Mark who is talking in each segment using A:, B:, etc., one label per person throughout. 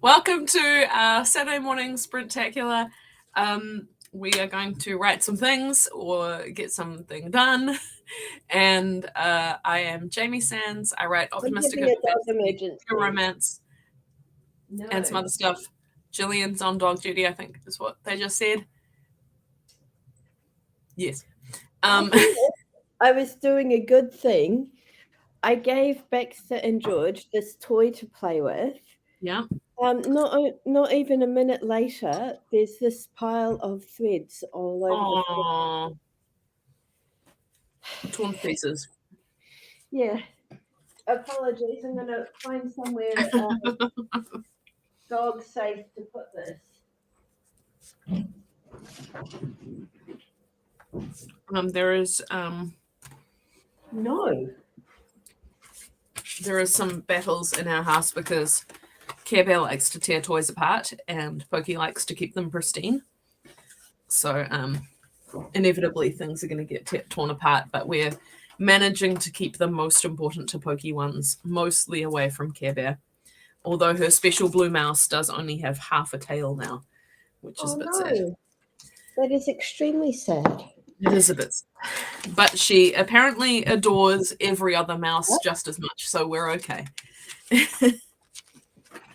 A: Welcome to our Saturday morning Sprintacular. We are going to write some things or get something done. And I am Jamie Sands. I write optimistic
B: having a dog emergency.
A: romance
B: No.
A: and some other stuff. Gillian's on dog duty, I think, is what they just said. Yes.
B: I was doing a good thing. I gave Baxter and George this toy to play with.
A: Yeah.
B: Not even a minute later, there's this pile of threads all over the floor.
A: Torn pieces.
B: Yeah. Apologies. I'm going to find somewhere dog safe to put this.
A: There is
B: No.
A: There are some battles in our house because Care Bear likes to tear toys apart and Pokey likes to keep them pristine. So inevitably things are going to get torn apart, but we're managing to keep the most important to Pokey ones mostly away from Care Bear. Although her special blue mouse does only have half a tail now, which is a bit sad.
B: That is extremely sad.
A: It is a bit sad. But she apparently adores every other mouse just as much, so we're okay.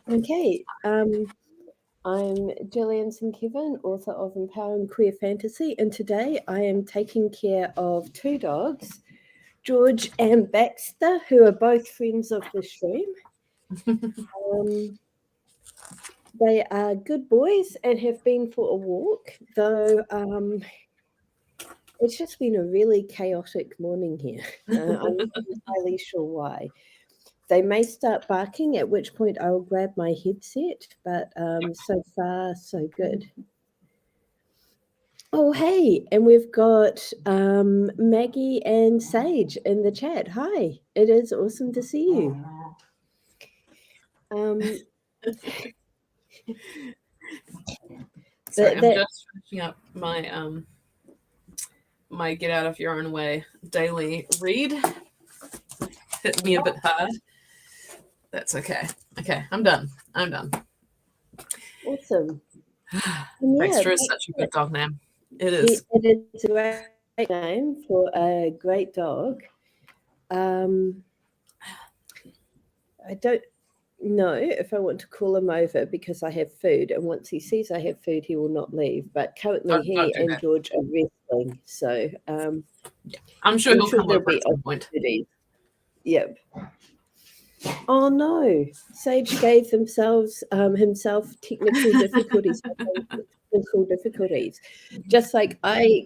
B: Okay. I'm Gillian St. Kevin, author of Empowering Queer Fantasy, and today I am taking care of two dogs, George and Baxter, who are both friends of the stream. They are good boys and have been for a walk, though it's just been a really chaotic morning here. I'm not entirely sure why. They may start barking, at which point I will grab my headset, but so far, so good. Oh, hey, and we've got Maggie and Sage in the chat. Hi, it is awesome to see you.
A: Sorry, I'm just finishing up my my get out of your own way daily read. Hit me a bit hard. That's okay. Okay, I'm done.
B: Awesome.
A: Baxter is such a good dog name. It is.
B: It is a great name for a great dog. I don't know if I want to call him over because I have food, and once he sees I have food, he will not leave. But currently, he and George are wrestling, so
A: I'm sure he'll come over at some point.
B: Yep. Oh no! Sage gave himself technical difficulties. Just like I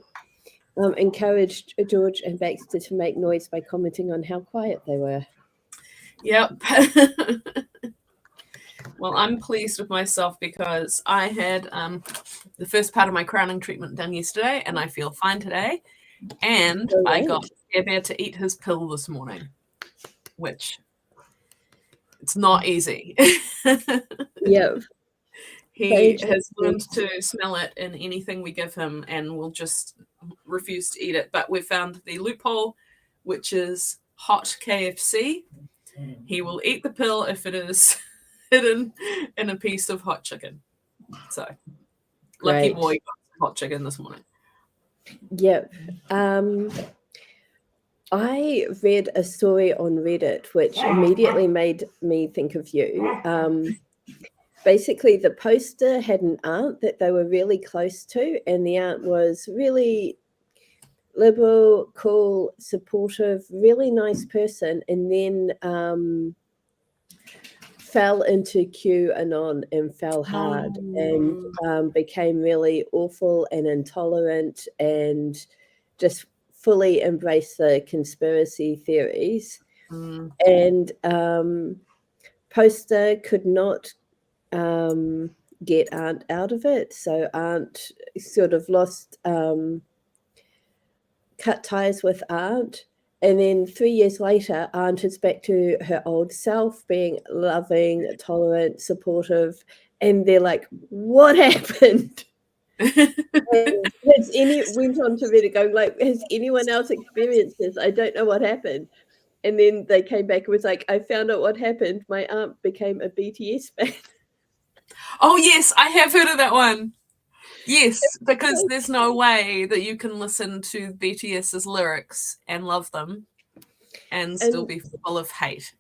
B: encouraged George and Baxter to make noise by commenting on how quiet they were.
A: Yep. Well, I'm pleased with myself because I had the first part of my crowning treatment done yesterday, and I feel fine today. And I got Care Bear to eat his pill this morning, which it's not easy.
B: Yep.
A: He has learned to smell it in anything we give him and will just refuse to eat it. But we've found the loophole, which is hot KFC. He will eat the pill if it is hidden in a piece of hot chicken. So, lucky boy got hot chicken this morning.
B: Yep. I read a story on Reddit which immediately made me think of you. Basically, the poster had an aunt that they were really close to, and the aunt was really liberal, cool, supportive, really nice person, and then fell into QAnon and fell hard and became really awful and intolerant and just fully embraced the conspiracy theories. And poster could not get aunt out of it, so aunt sort of lost cut ties with aunt, and then 3 years later aunt is back to her old self, being loving, tolerant, supportive, and they're like, what happened? And went on to Reddit going like, has anyone else experienced this? I don't know what happened. And then they came back and was like, I found out what happened. My aunt became a BTS fan.
A: Oh yes, I have heard of that one. Yes, because there's no way that you can listen to BTS's lyrics and love them and still be full of hate.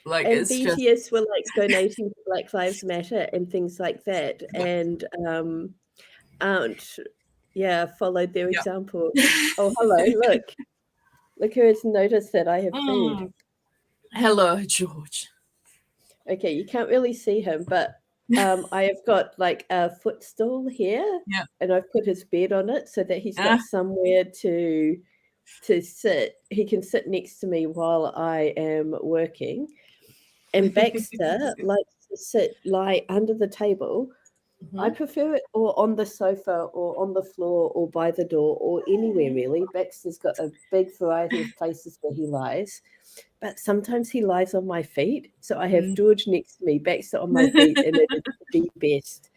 A: Like
B: And
A: it's just
B: BTS were like donating to Black Lives Matter and things like that, and Aunt, followed their
A: yeah.
B: example. Oh, hello! Look who has noticed that I have food.
A: Hello, George.
B: Okay, you can't really see him, but I have got like a footstool here,
A: Yeah.
B: and I've put his bed on it so that he's
A: Ah.
B: got somewhere to sit. He can sit next to me while I am working. And Baxter likes to lie under the table. I prefer it or on the sofa or on the floor or by the door or anywhere really. Baxter's got a big variety of places where he lies. But sometimes he lies on my feet. So I have George next to me, Baxter on my feet, and it is the best.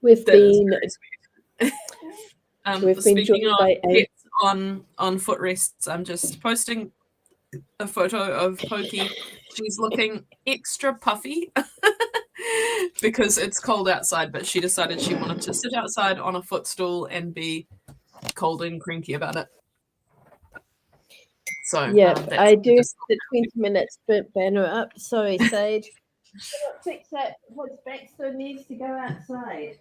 B: We've been
A: Speaking
B: joined
A: of
B: by
A: pets on footrests, I'm just posting a photo of Pokey. She's looking extra puffy because it's cold outside, but she decided she wanted to sit outside on a footstool and be cold and cranky about it. So
B: I do the 20 minutes banner up. Sorry, Sage. Cannot fix that because Baxter needs to go outside.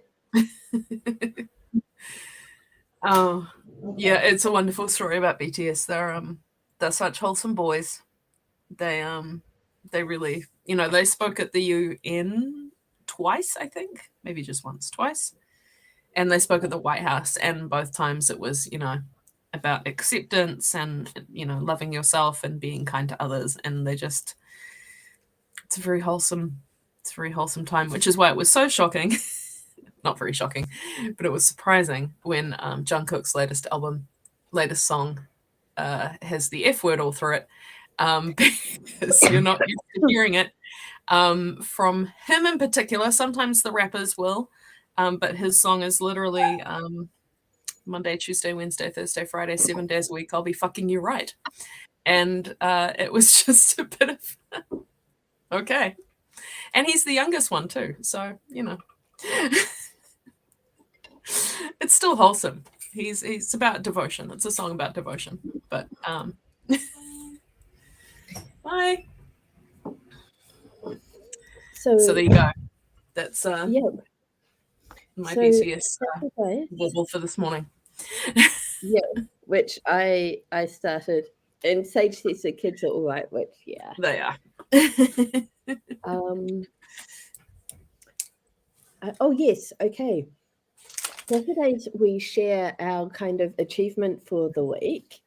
A: Oh, yeah, it's a wonderful story about BTS. They're such wholesome boys. They really, they spoke at the UN twice, I think, maybe just once, twice, and they spoke at the White House, and both times it was, about acceptance and loving yourself and being kind to others, and it's a very wholesome time, which is why it was so shocking. Not very shocking, but it was surprising when Jungkook's latest song has the F word all through it, because you're not used to hearing it from him in particular. Sometimes the rappers will, but his song is literally Monday, Tuesday, Wednesday, Thursday, Friday, 7 days a week, I'll be fucking you right. And it was just a bit of okay. And he's the youngest one too, so it's still wholesome. He's about devotion. It's a song about devotion. But bye. So there you go. That's my BTS wobble for this morning.
B: Which I started, and Sage says the kids are all right, which
A: they are.
B: Oh yes, okay. Saturdays we share our kind of achievement for the week.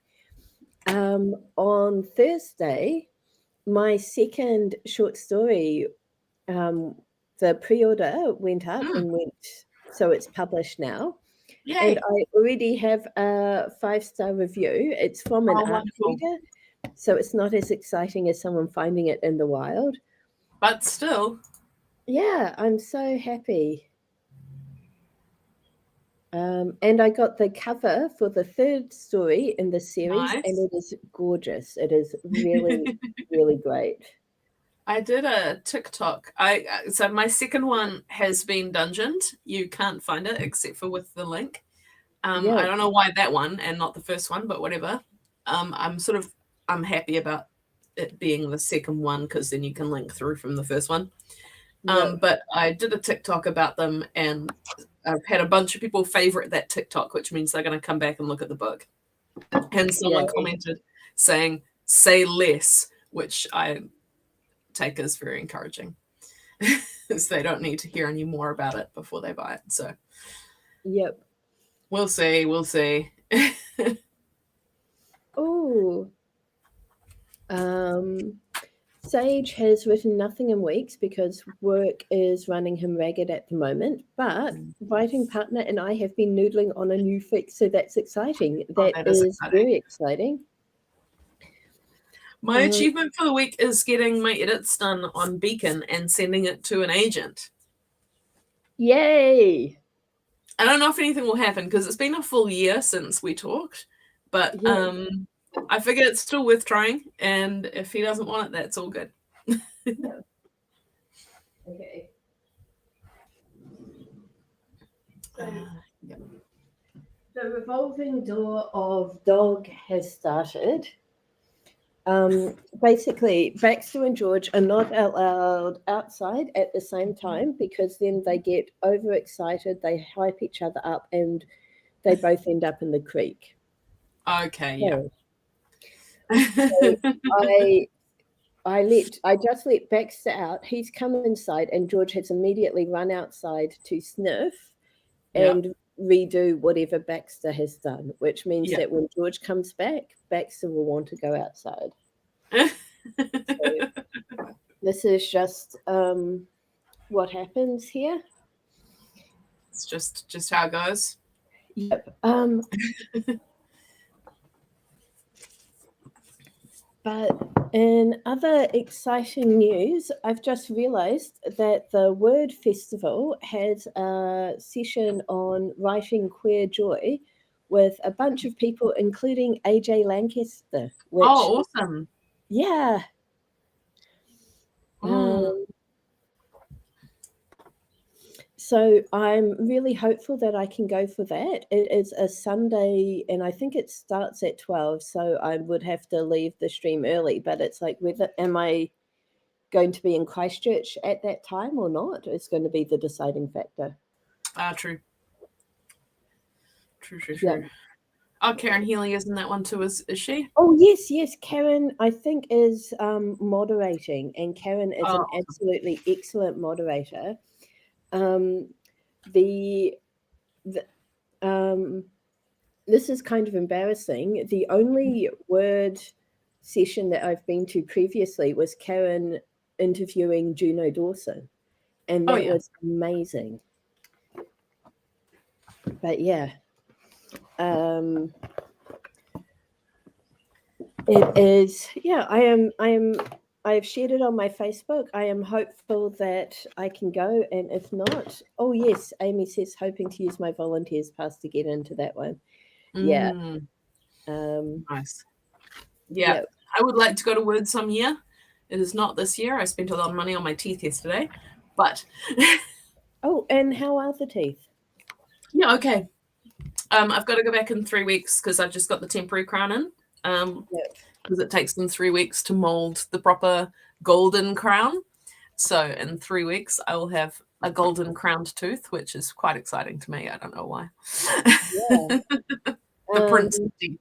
B: On Thursday, my second short story, the pre-order went up and so it's published now.
A: Yay.
B: And I already have a 5-star review. It's from an art reader, so it's not as exciting as someone finding it in the wild.
A: But still.
B: Yeah, I'm so happy. And I got the cover for the third story in the series, and it is gorgeous. It is really, really great.
A: I did a TikTok. So my second one has been dungeoned. You can't find it except for with the link. I don't know why that one and not the first one, but whatever. I'm happy about it being the second one because then you can link through from the first one. But I did a TikTok about them, and I've had a bunch of people favorite that TikTok, which means they're going to come back and look at the book. And someone commented saying, "Say less," which I take as very encouraging, because they don't need to hear any more about it before they buy it. So, we'll see.
B: Oh, Sage has written nothing in weeks because work is running him ragged at the moment, but writing partner and I have been noodling on a new fic, so that's exciting. That is exciting. Very exciting.
A: My achievement for the week is getting my edits done on Beacon and sending it to an agent.
B: Yay!
A: I don't know if anything will happen because it's been a full year since we talked, but I figure it's still worth trying, and if he doesn't want it, that's all good.
B: Okay.
A: Yeah.
B: The revolving door of dog has started. Basically, Baxter and George are not allowed outside at the same time because then they get overexcited, they hype each other up, and they both end up in the creek.
A: Okay, yeah.
B: So I just let Baxter out. He's come inside, and George has immediately run outside to sniff
A: Yeah.
B: and redo whatever Baxter has done, which means
A: Yeah.
B: that when George comes back, Baxter will want to go outside. This is just what happens here.
A: It's just how it goes.
B: Yep. But in other exciting news, I've just realised that the Word Festival has a session on writing queer joy with a bunch of people, including AJ Lancaster. Which,
A: Oh, awesome.
B: yeah. So I'm really hopeful that I can go for that. It is a Sunday, and I think it starts at 12, so I would have to leave the stream early. But it's like, am I going to be in Christchurch at that time or not? It's going to be the deciding factor.
A: True. True.
B: Yeah.
A: Oh, Karen Healy is in that one too, is she?
B: Oh, yes. Karen, I think, is moderating, and Karen is an absolutely excellent moderator. This is kind of embarrassing. The only Word session that I've been to previously was Karen interviewing Juno Dawson, and that was amazing. But yeah, it is. Yeah, I've shared it on my Facebook. I am hopeful that I can go, and if not, oh yes, Amy says hoping to use my volunteers pass to get into that one. Yeah.
A: Nice. Yeah. I would like to go to Word some year. It is not this year. I spent a lot of money on my teeth yesterday, but
B: oh, and how are the teeth?
A: Yeah, okay. I've got to go back in 3 weeks because I've just got the temporary crown in. Because it takes them 3 weeks to mold the proper golden crown. So in 3 weeks, I will have a golden crowned tooth, which is quite exciting to me. I don't know why.
B: Yeah.
A: The prince of teeth.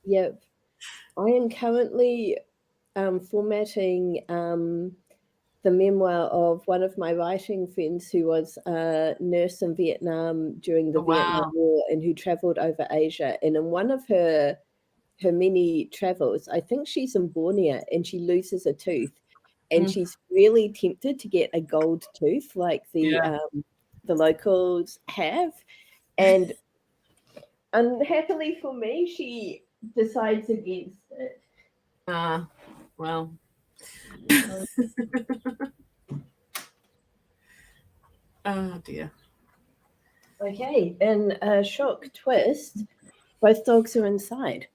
B: Yep. I am currently formatting the memoir of one of my writing friends who was a nurse in Vietnam during the Vietnam War and who traveled over Asia. And in one of her many travels, I think she's in Borneo, and she loses a tooth, and she's really tempted to get a gold tooth like the locals have. And unhappily for me, she decides against it.
A: Well. Oh dear.
B: Okay, in a shock twist, both dogs are inside.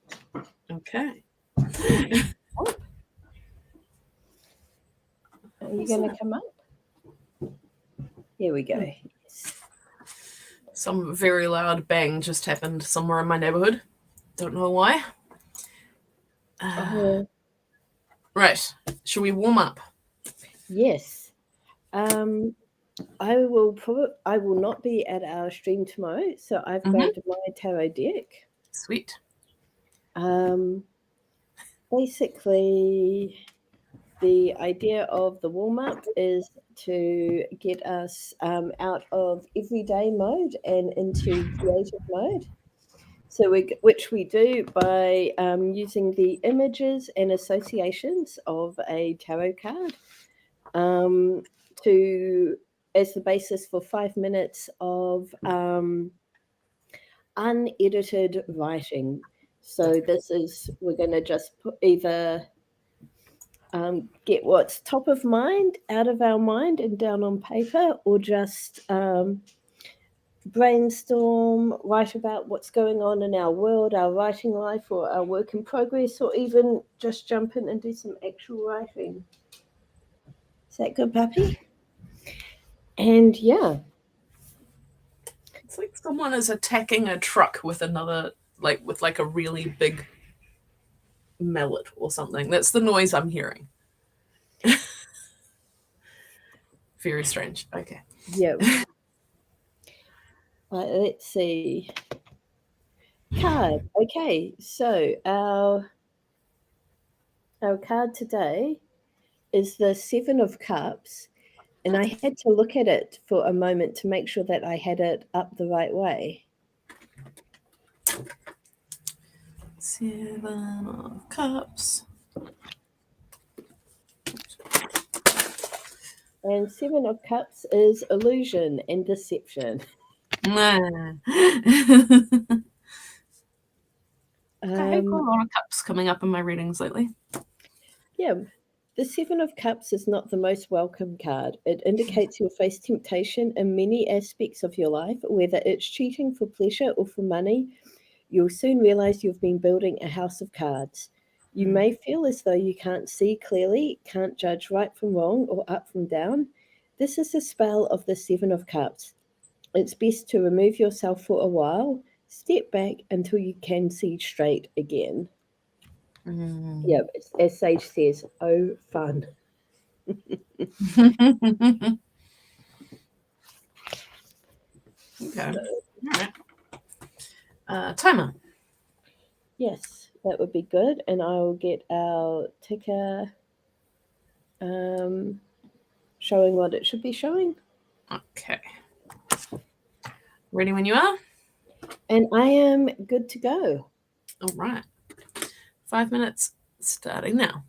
A: Okay.
B: Are you going to come up? Here we go.
A: Some very loud bang just happened somewhere in my neighborhood. Don't know why. Right. Should we warm up?
B: Yes. I will not be at our stream tomorrow, so I've grabbed my tarot deck.
A: Sweet.
B: Basically, the idea of the warm-up is to get us out of everyday mode and into creative mode. So which we do by using the images and associations of a tarot card as the basis for 5 minutes of unedited writing. So we're going to just either get what's top of mind out of our mind and down on paper, or just brainstorm, write about what's going on in our world, our writing life, or our work in progress, or even just jump in and do some actual writing. Is that good, puppy? And yeah,
A: It's like someone is attacking a truck with another, with a really big mallet or something. That's the noise I'm hearing. Very strange. Okay.
B: Yeah. Let's see. Card. Okay, so our card today is the Seven of Cups, and I had to look at it for a moment to make sure that I had it up the right way.
A: Seven of Cups.
B: And Seven of Cups is illusion and deception.
A: I have got a lot of cups coming up in my readings lately.
B: Yeah. The Seven of Cups is not the most welcome card. It indicates you'll face temptation in many aspects of your life, whether it's cheating for pleasure or for money. You'll soon realize you've been building a house of cards. You may feel as though you can't see clearly, can't judge right from wrong or up from down. This is the spell of the Seven of Cups. It's best to remove yourself for a while, step back until you can see straight again. Yeah, as Sage says, oh, fun.
A: Okay. All right. Timer.
B: Yes, that would be good. And I will get our ticker showing what it should be showing.
A: Okay. Ready when you are?
B: And I am good to go.
A: All right. 5 minutes starting now.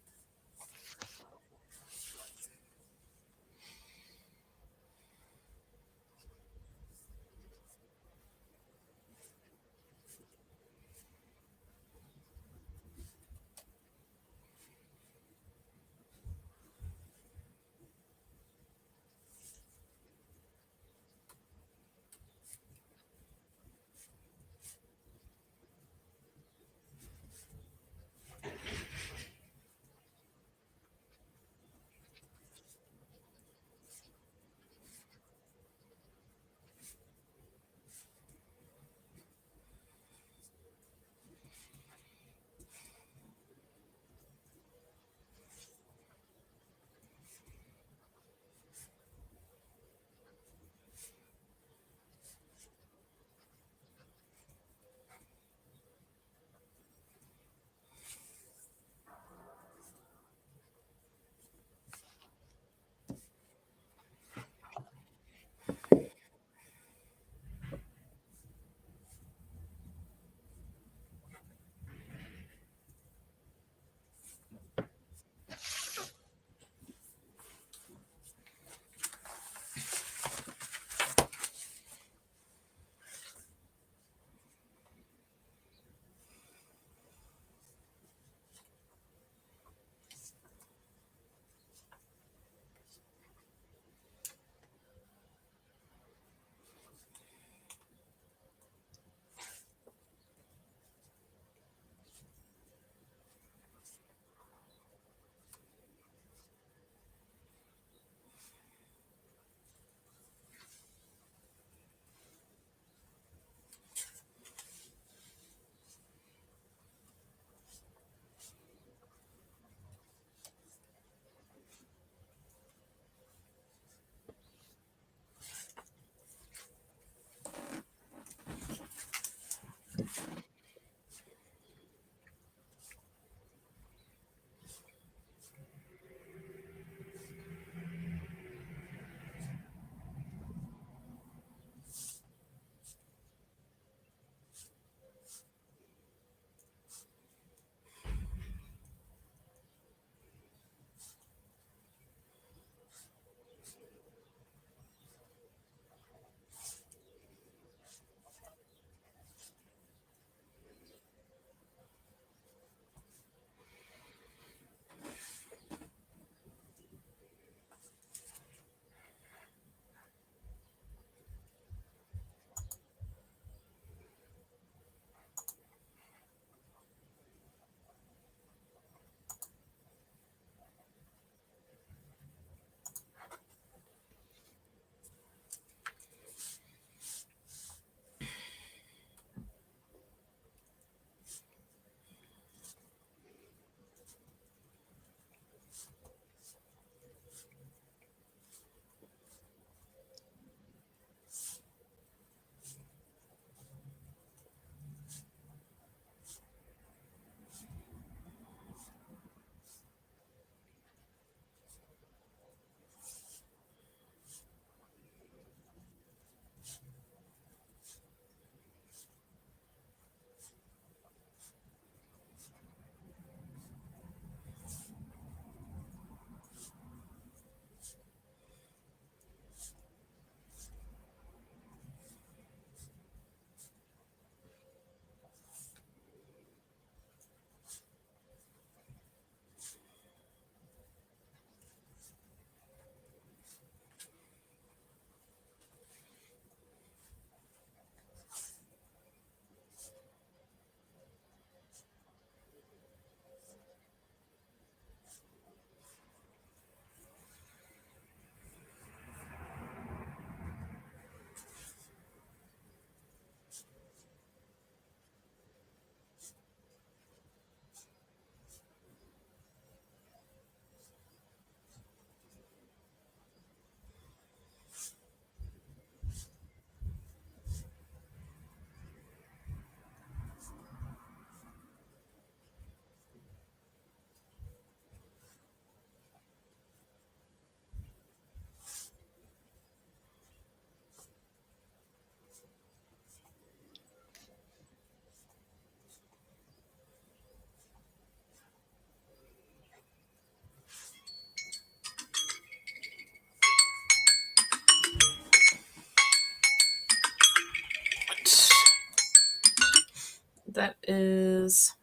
A: That is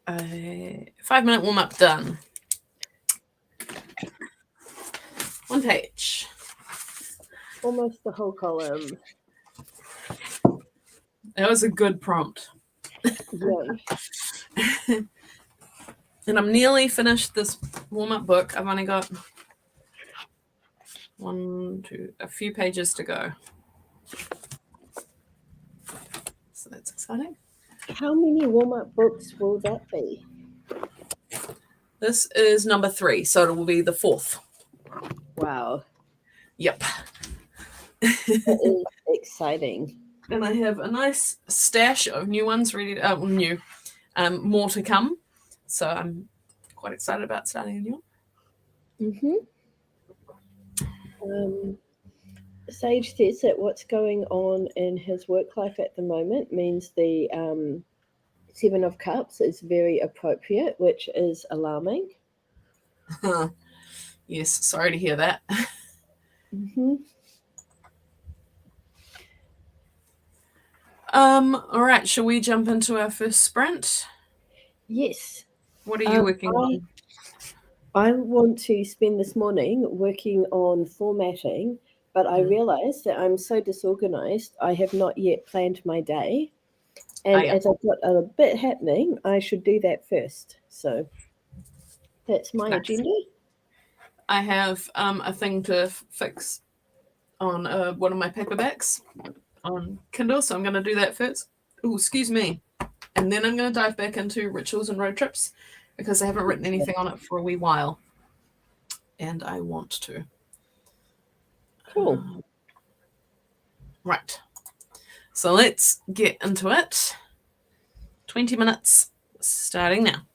A: a 5-minute warm up done. One page.
B: Almost the whole column.
A: That was a good prompt.
B: Yay.
A: And I'm nearly finished this warm up book. I've only got a few pages to go. So that's exciting.
B: How many warm-up books will that be?
A: This is number 3, so it will be the 4th.
B: Wow.
A: Yep.
B: That is exciting.
A: And I have a nice stash of new ones ready. More to come. So I'm quite excited about starting a new one.
B: Sage says that what's going on in his work life at the moment means the 7 of Cups is very appropriate, which is alarming.
A: Yes, sorry to hear that. All right, shall we jump into our first sprint?
B: Yes.
A: What are you working on?
B: I want to spend this morning working on formatting, but I realized that I'm so disorganized, I have not yet planned my day. And as I've got a bit happening, I should do that first. So that's my agenda.
A: I have a thing to fix on one of my paperbacks on Kindle, so I'm going to do that first. Oh, excuse me. And then I'm going to dive back into rituals and road trips because I haven't written anything on it for a wee while. And I want to.
B: Cool.
A: Right. So let's get into it. 20 minutes starting now.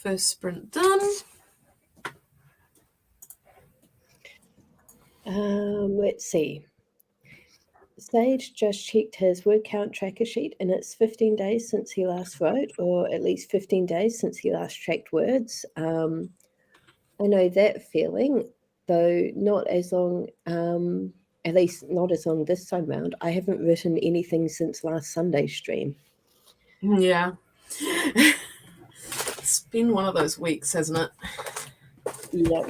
A: First sprint done.
B: Let's see. Sage just checked his word count tracker sheet, and it's 15 days since he last wrote, or at least 15 days since he last tracked words. I know that feeling, though not as long, at least not as long this time round. I haven't written anything since last Sunday's stream.
A: Yeah. It's been one of those weeks, hasn't it?
B: Yeah.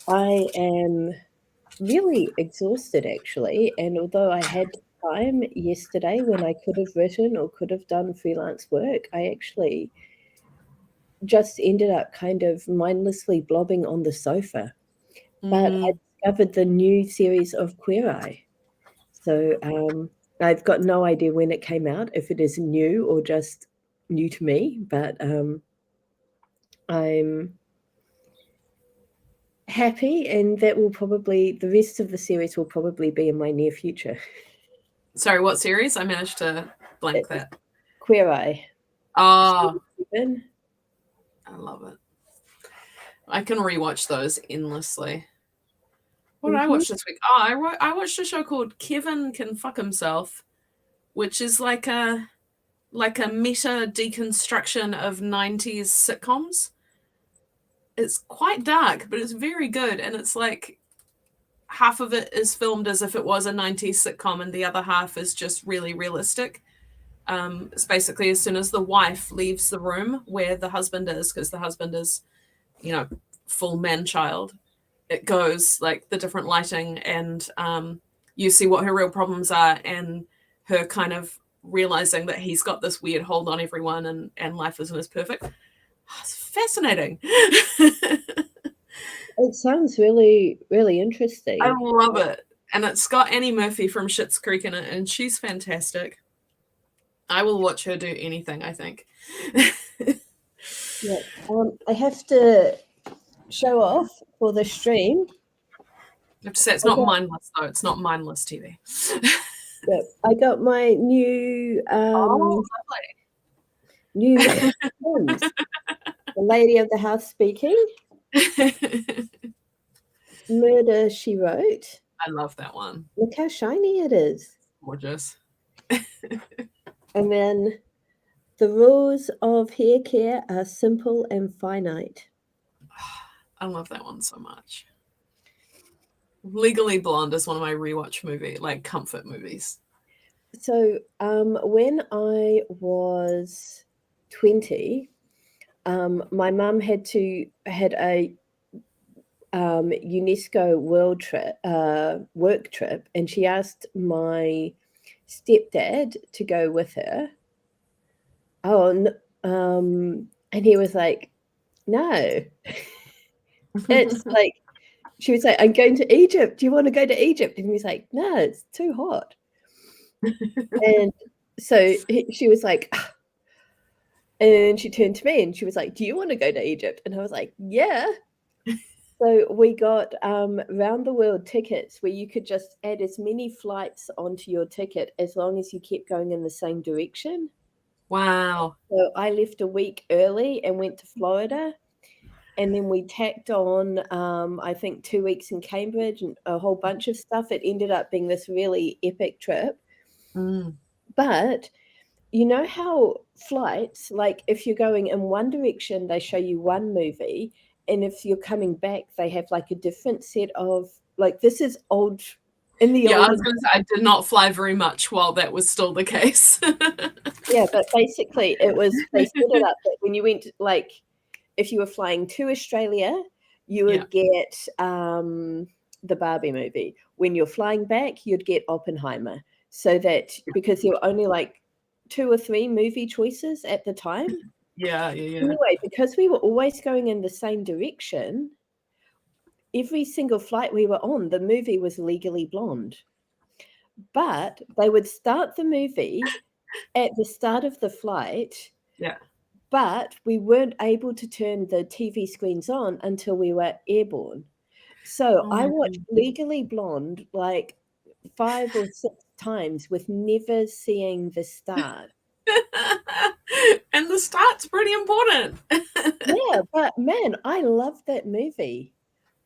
B: I am really exhausted, actually, and although I had time yesterday when I could have written or could have done freelance work, I actually just ended up kind of mindlessly blobbing on the sofa. But I discovered the new series of Queer Eye. So I've got no idea when it came out, if it is new or just new to me, but I'm happy, and that will probably, the rest of the series will probably be in my near future.
A: Sorry, what series? I managed to blank that.
B: Queer Eye.
A: Oh, I love it. I can rewatch those endlessly. What did I watch this week? Oh, I watched a show called Kevin Can Fuck Himself, which is like a meta deconstruction of 90s sitcoms. It's quite dark, but it's very good, and it's like half of it is filmed as if it was a 90s sitcom and the other half is just really realistic. It's basically as soon as the wife leaves the room where the husband is, because the husband is, full man-child, it goes like the different lighting, and you see what her real problems are, and her kind of realizing that he's got this weird hold on everyone, and life isn't as perfect. It's fascinating.
B: It sounds really, really interesting.
A: I love it. And it's got Annie Murphy from Schitt's Creek in it, and she's fantastic. I will watch her do anything, I think.
B: Yeah. I have to show off for the stream.
A: I have to say, it's not mindless, though. It's not mindless TV.
B: Yeah, I got my new new friend, the lady of the house speaking. Murder, She Wrote.
A: I love that one.
B: Look how shiny it is.
A: Gorgeous.
B: And then the rules of hair care are simple and finite.
A: I love that one so much. Legally Blonde is one of my rewatch comfort movies.
B: So when I was 20, my mum had a UNESCO work trip, and she asked my stepdad to go with her. And he was like, no. It's like, she was like, I'm going to Egypt. Do you want to go to Egypt? And he was like, no, it's too hot. And so she was like, and she turned to me and she was like, do you want to go to Egypt? And I was like, yeah. So we got round the world tickets where you could just add as many flights onto your ticket as long as you kept going in the same direction.
A: Wow.
B: So I left a week early and went to Florida. And then we tacked on, I think, 2 weeks in Cambridge and a whole bunch of stuff. It ended up being this really epic trip. But you know how flights, like if you're going in one direction, they show you one movie. And if you're coming back, they have like a different set of, like, this is old.
A: I was going to say, I did not fly very much while that was still the case.
B: Yeah, but basically they set it up that when you went, like, if you were flying to Australia, you would get the Barbie movie. When you're flying back, you'd get Oppenheimer. So that, because there were only like 2 or 3 movie choices at the time.
A: Yeah.
B: Anyway, because we were always going in the same direction, every single flight we were on, the movie was Legally Blonde. But they would start the movie at the start of the flight.
A: Yeah.
B: But we weren't able to turn the TV screens on until we were airborne. So I watched Legally Blonde like 5 or 6 times with never seeing the start.
A: And the important.
B: Yeah, but man, I loved that movie.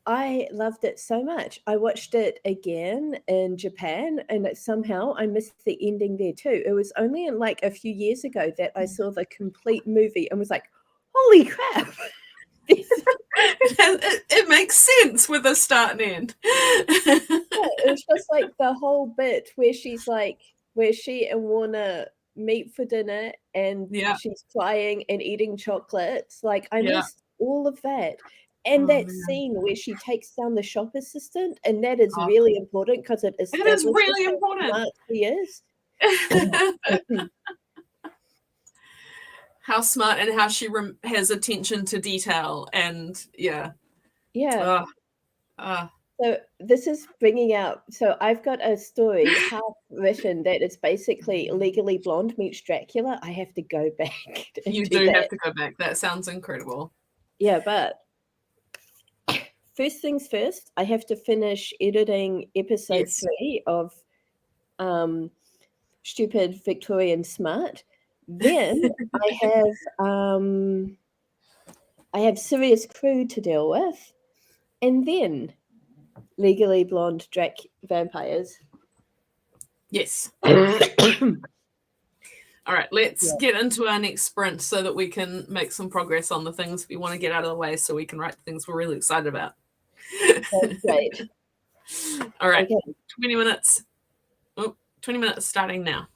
B: I loved it so much. I watched it again in Japan, and somehow I missed the ending there too. It was only in like a few years ago that I saw the complete movie and was like, "Holy crap!"
A: It makes sense with a start and end.
B: Yeah, it was just like the whole bit where where she and Warner meet for dinner and
A: Yeah,
B: she's crying and eating chocolates. Like, I
A: yeah.
B: missed all of that. And
A: Oh
B: that
A: man,
B: scene where she takes down the shop assistant, and that is
A: oh,
B: really important because it
A: it is
B: establishes
A: really
B: how
A: important.
B: smart she is.
A: How smart and how she has attention to detail, and yeah.
B: Yeah.
A: Uh,
B: So this is bringing out. So I've got a story half written that is basically Legally Blonde meets Dracula. I have to go back and
A: you
B: do
A: do have
B: that.
A: to go back. That sounds incredible.
B: Yeah, but first things first, I have to finish editing episode
A: Yes.
B: 3 of um, Stupid Victorian Smart. Then I have Serious Crew to deal with, and then Legally Blonde Vampires.
A: Yes.
B: Yeah.
A: All right, let's get into our next sprint so that we can make some progress on the things we want to get out of the way so we can write the things we're really excited about.
B: That's great.
A: All right,
B: Okay.
A: 20 minutes. Oh, 20 minutes starting now.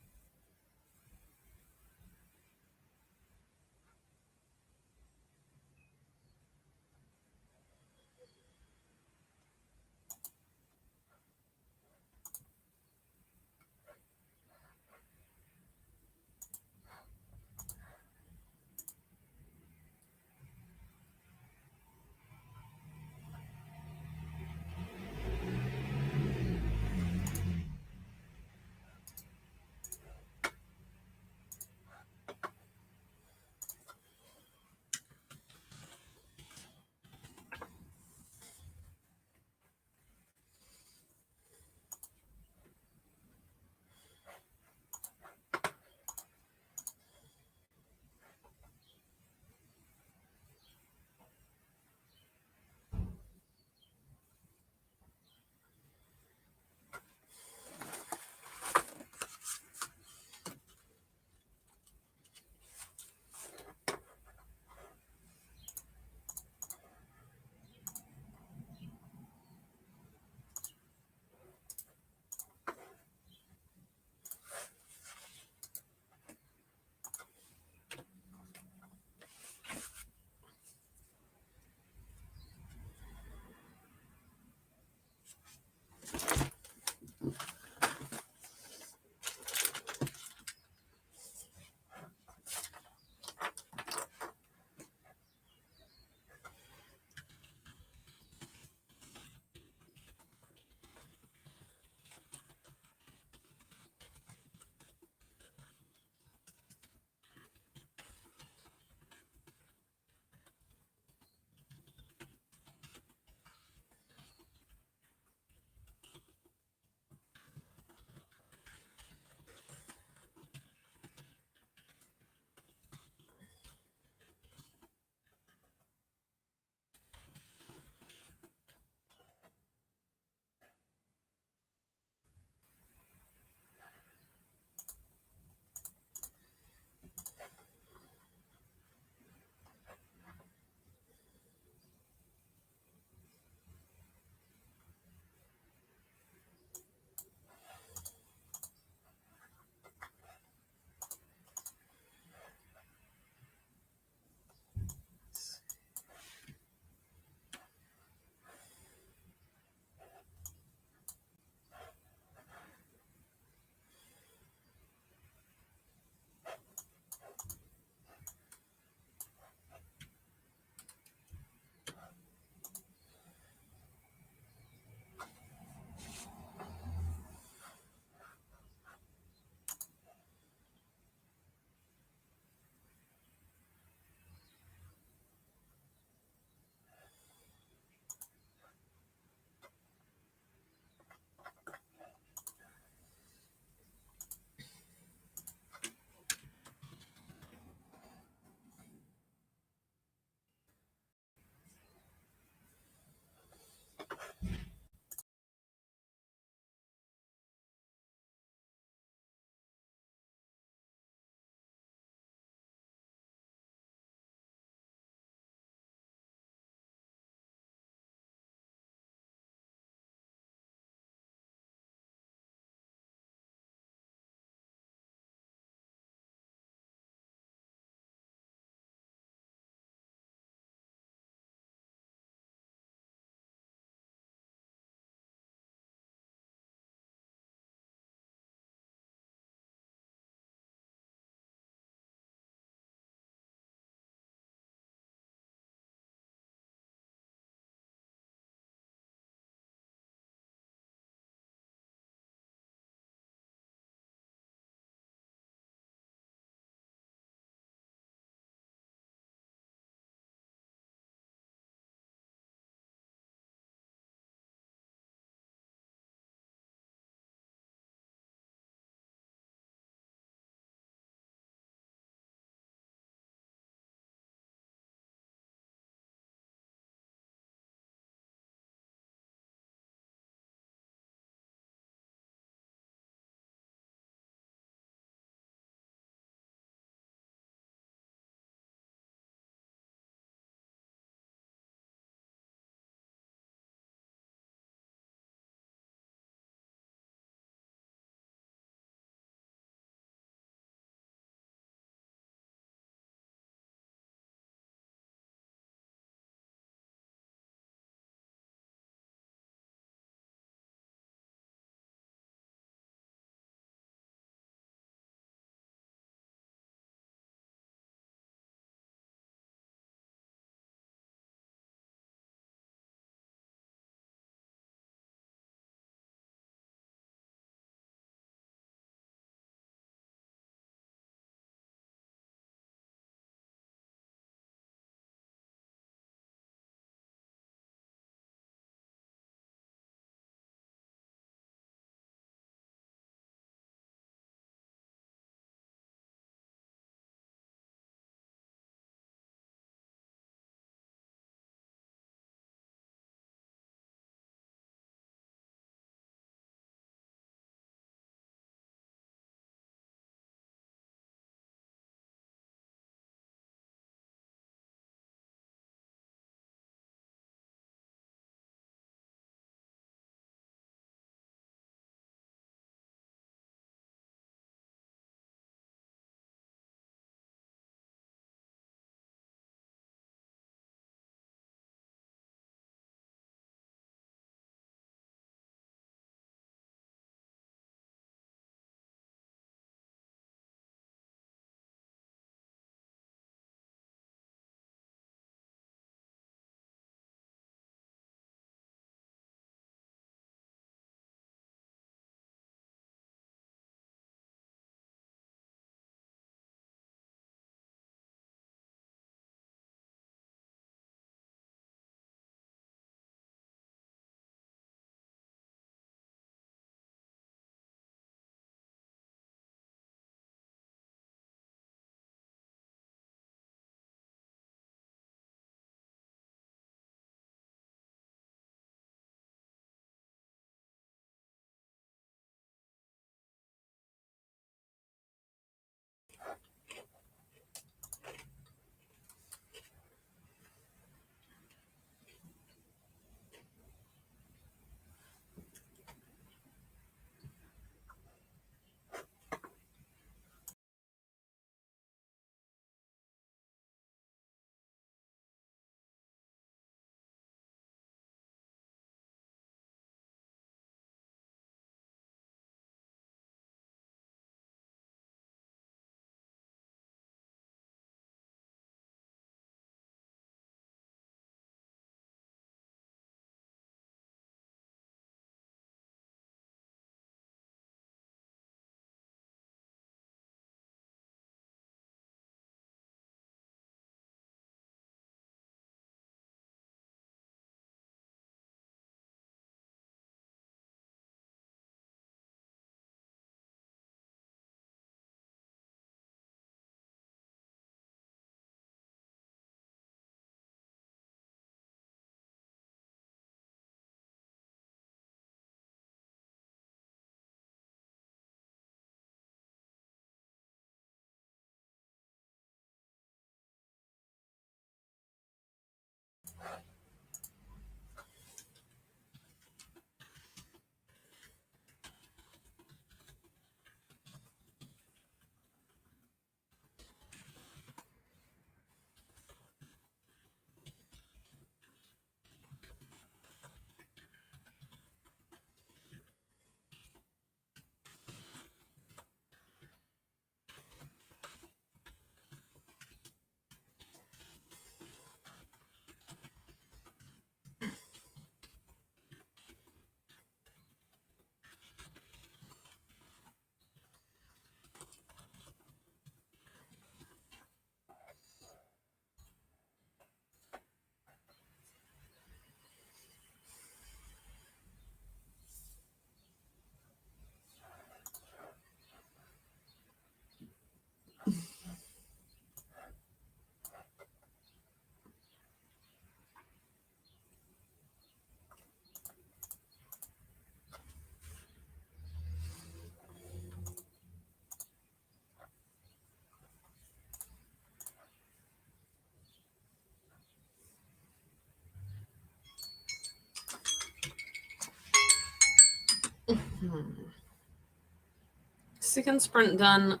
A: Second sprint done.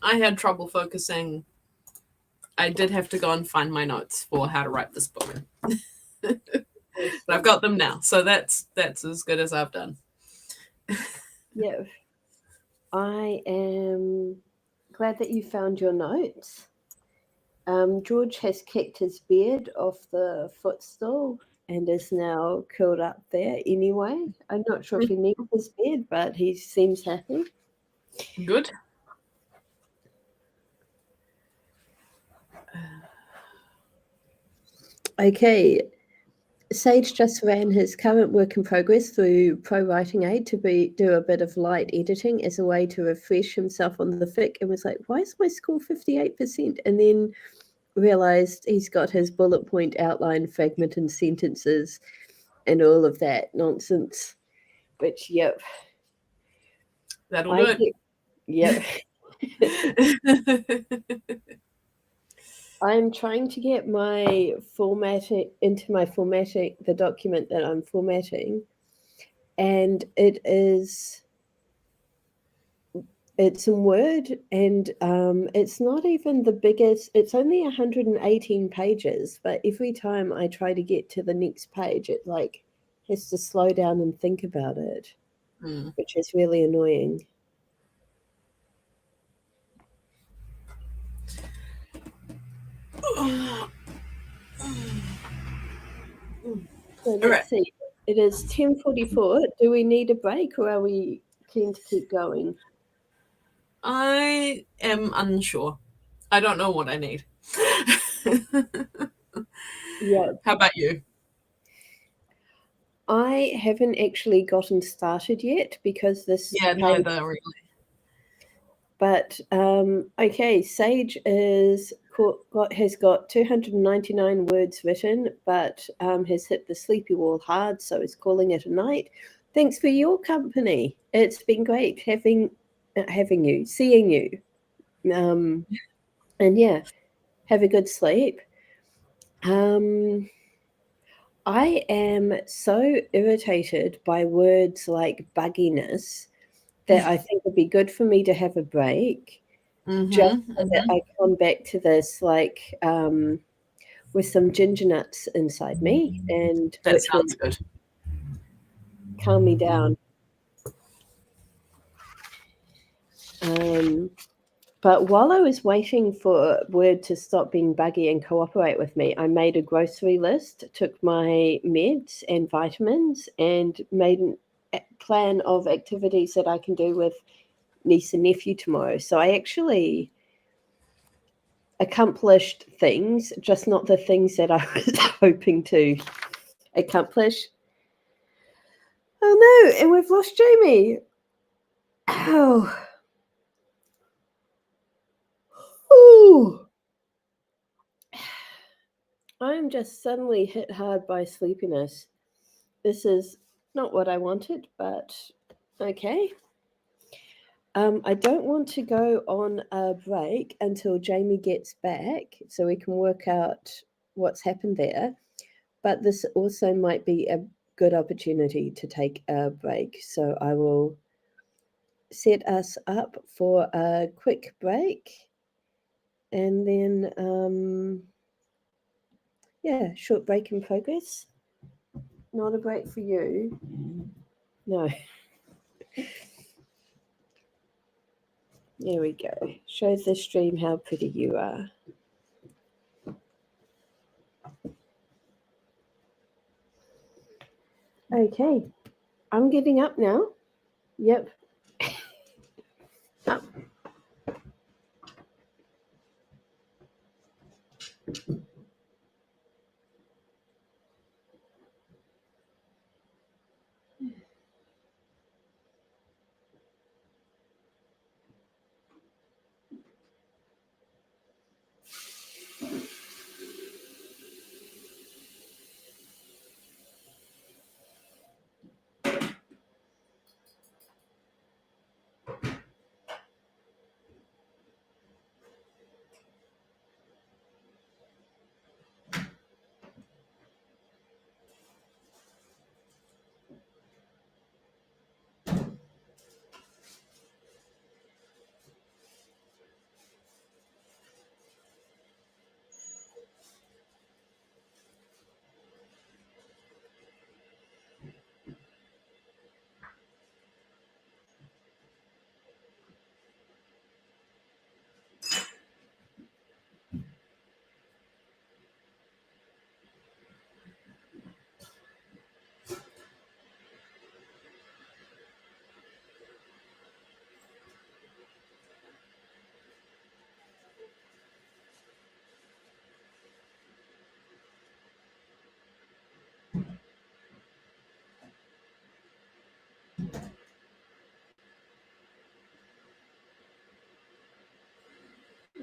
A: I had trouble focusing. I did have to go and find my notes for how to write this book. But I've got them now, so that's as good as I've done.
B: Yeah. I am glad that you found your notes. George has kicked his beard off the footstool and is now curled up there anyway. I'm not sure if he needs his beard, but he seems happy.
A: Good.
B: Okay. Sage just ran his current work in progress through Pro Writing Aid to do a bit of light editing as a way to refresh himself on the fic, and was like, why is my score 58%? And then realized he's got his bullet point outline, fragment and sentences and all of that nonsense. Which, yep.
A: That'll do it.
B: Yep. I'm trying to get my formatting into my formatting, the document that I'm formatting, and it's in Word, and it's not even the biggest. It's only 118 pages, but every time I try to get to the next page, it like has to slow down and think about it, which is really annoying. So let's see. It is 10:44. Do we need a break, or are we keen to keep going?
A: I am unsure. I don't know what I need.
B: Yeah.
A: How about you?
B: I haven't actually gotten started yet because this.
A: Yeah, neither really.
B: But okay, Sage has got 299 words written, but has hit the sleepy wall hard, so is calling it a night. Thanks for your company. It's been great having you, seeing you, and yeah, have a good sleep. I am so irritated by words like bugginess that I think it'd be good for me to have a break. Just so that I come back to this like with some ginger nuts inside me, and
A: that
B: which will
A: sounds good.
B: calm me down. But while I was waiting for Word to stop being buggy and cooperate with me, I made a grocery list, took my meds and vitamins, and made a plan of activities that I can do with niece and nephew tomorrow. So I actually accomplished things, just not the things that I was hoping to accomplish. Oh no, and we've lost Jamie. Ow. Ooh. I'm just suddenly hit hard by sleepiness. This is not what I wanted, but okay. I don't want to go on a break until Jamie gets back so we can work out what's happened there. But this also might be a good opportunity to take a break. So I will set us up for a quick break. And then, yeah, short break in progress. Not a break for you. No. There we go. Shows the stream how pretty you are. Okay. I'm getting up now. Yep. Up.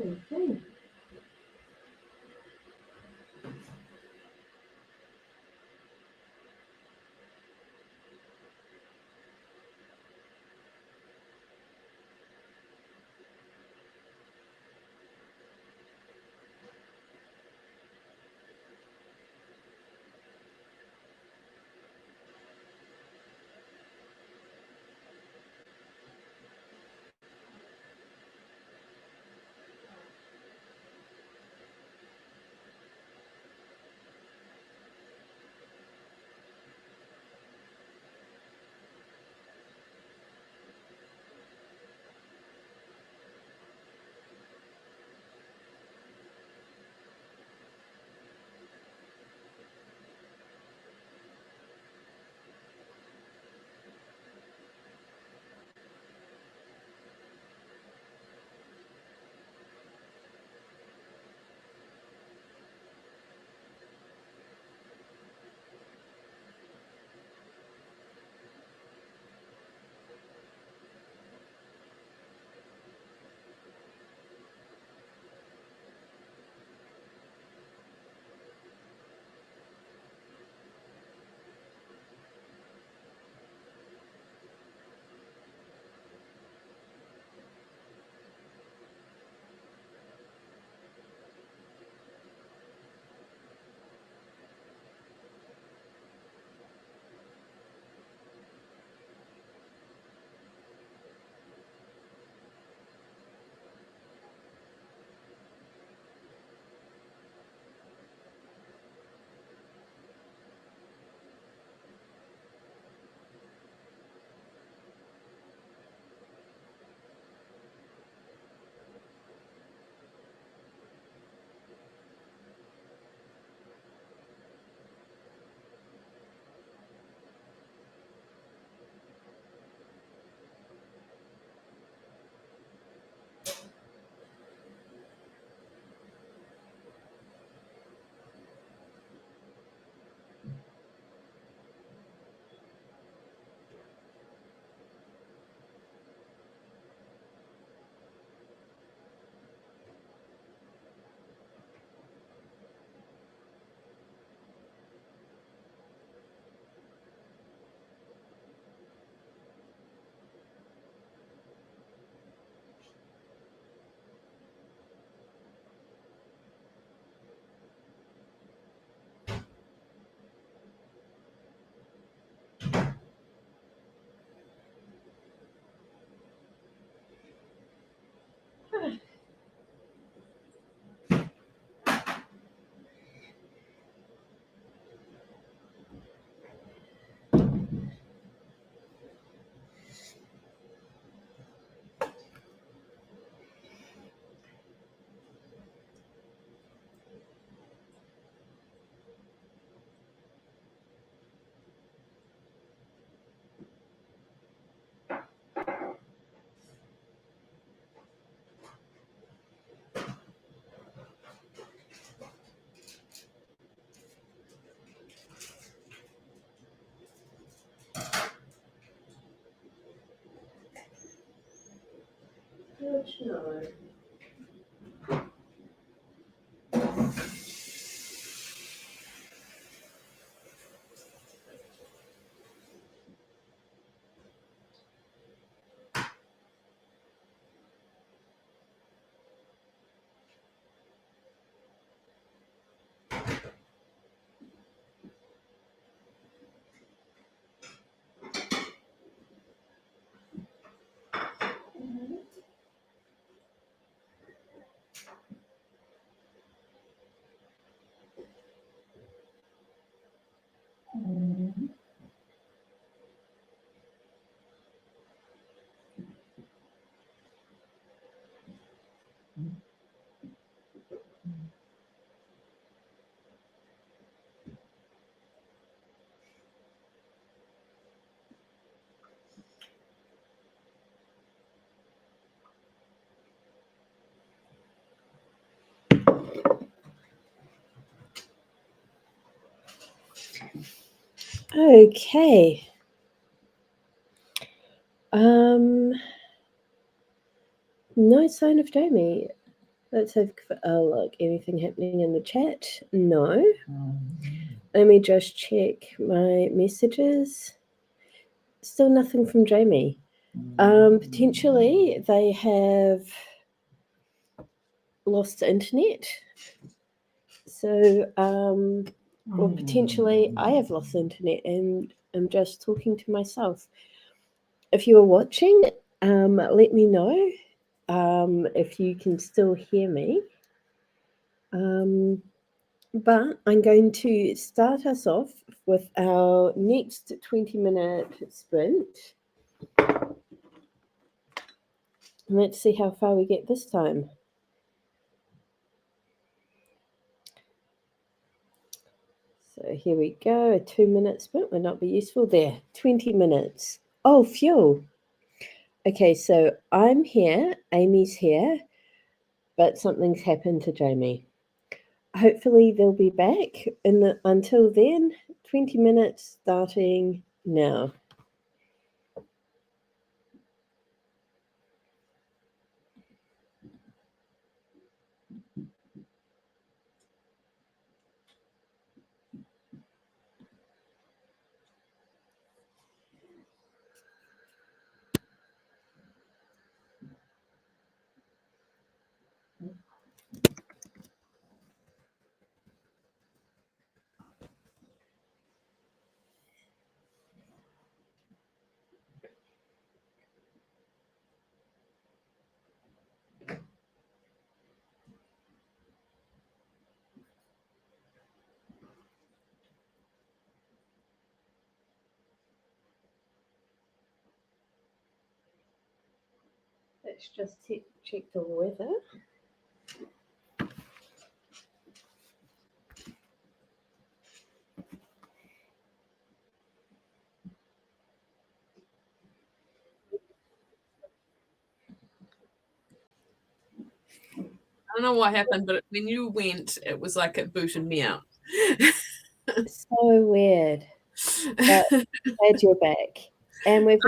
B: Okay. No. Okay. No sign of Jamie. Let's have a look. Anything happening in the chat? No. Let me just check my messages. Still nothing from Jamie. Potentially they have lost the internet. So, or potentially I have lost the internet and I'm just talking to myself. If you are watching, let me know if you can still hear me. But I'm going to start us off with our next 20-minute sprint. Let's see how far we get this time. So here we go, a 2-minute sprint would not be useful there. 20 minutes. Oh, fuel. Okay, so I'm here, Amy's here, but something's happened to Jamie. Hopefully they'll be back. Until then, 20 minutes starting now. Let's just check the weather.
A: I don't know what happened, but when you went, it was like it booted me out.
B: So weird. But glad you're back. And we've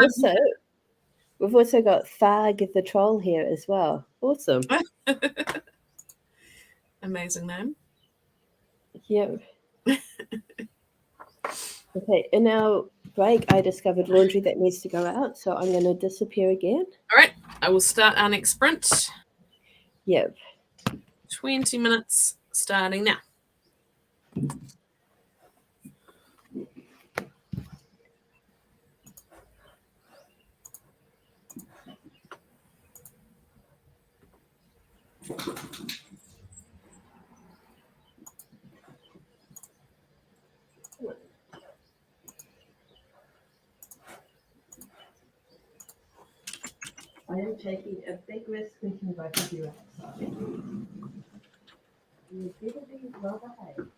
B: also got Tharg the troll here as well. Awesome.
A: Amazing name.
B: Yep. Okay, in our break, I discovered laundry that needs to go out, so I'm going to disappear again.
A: All right, I will start our next sprint.
B: Yep.
A: 20 minutes starting now.
B: I am taking a big risk thinking both of you outside. You better be well behaved.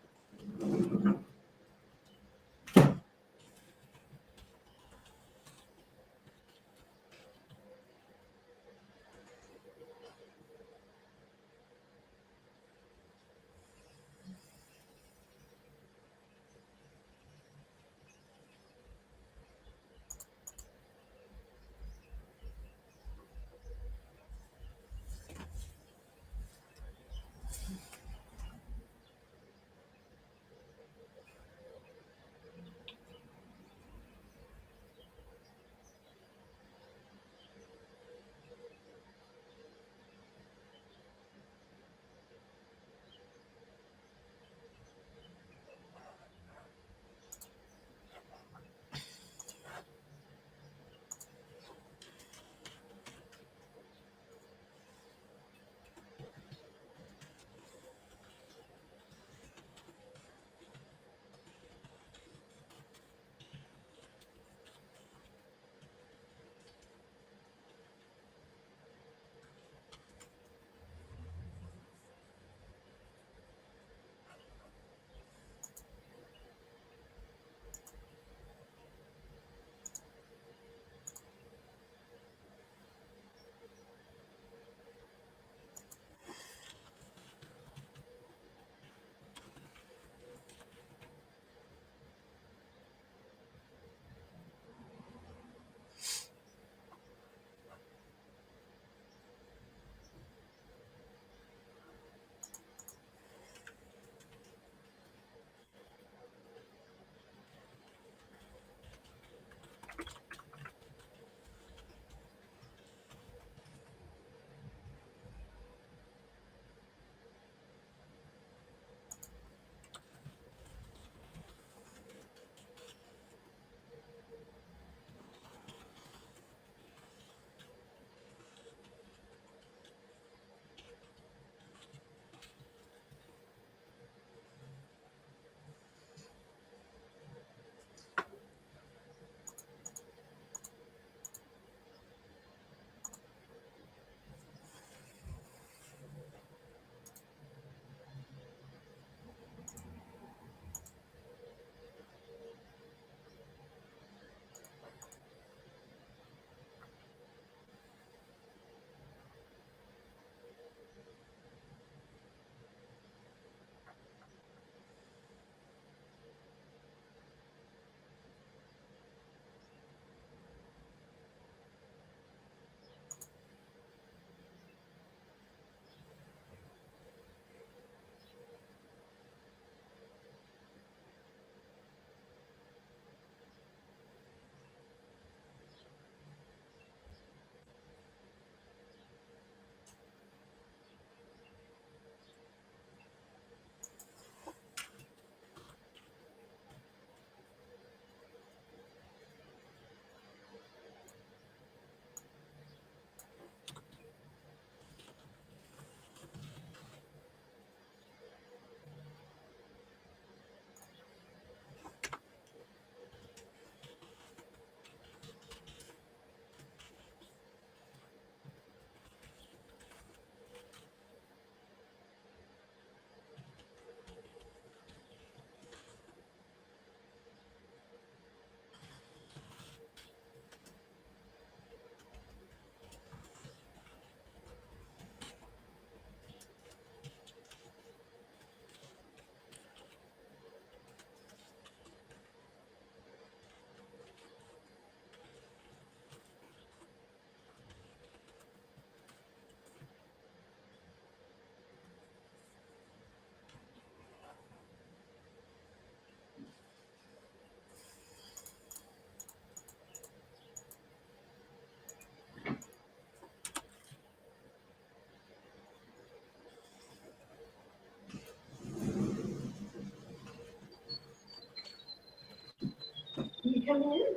B: coming in?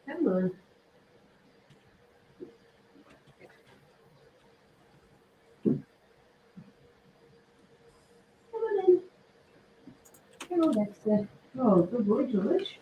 B: Come on. Come on in. Come on, Dexter. Oh, good boy, George.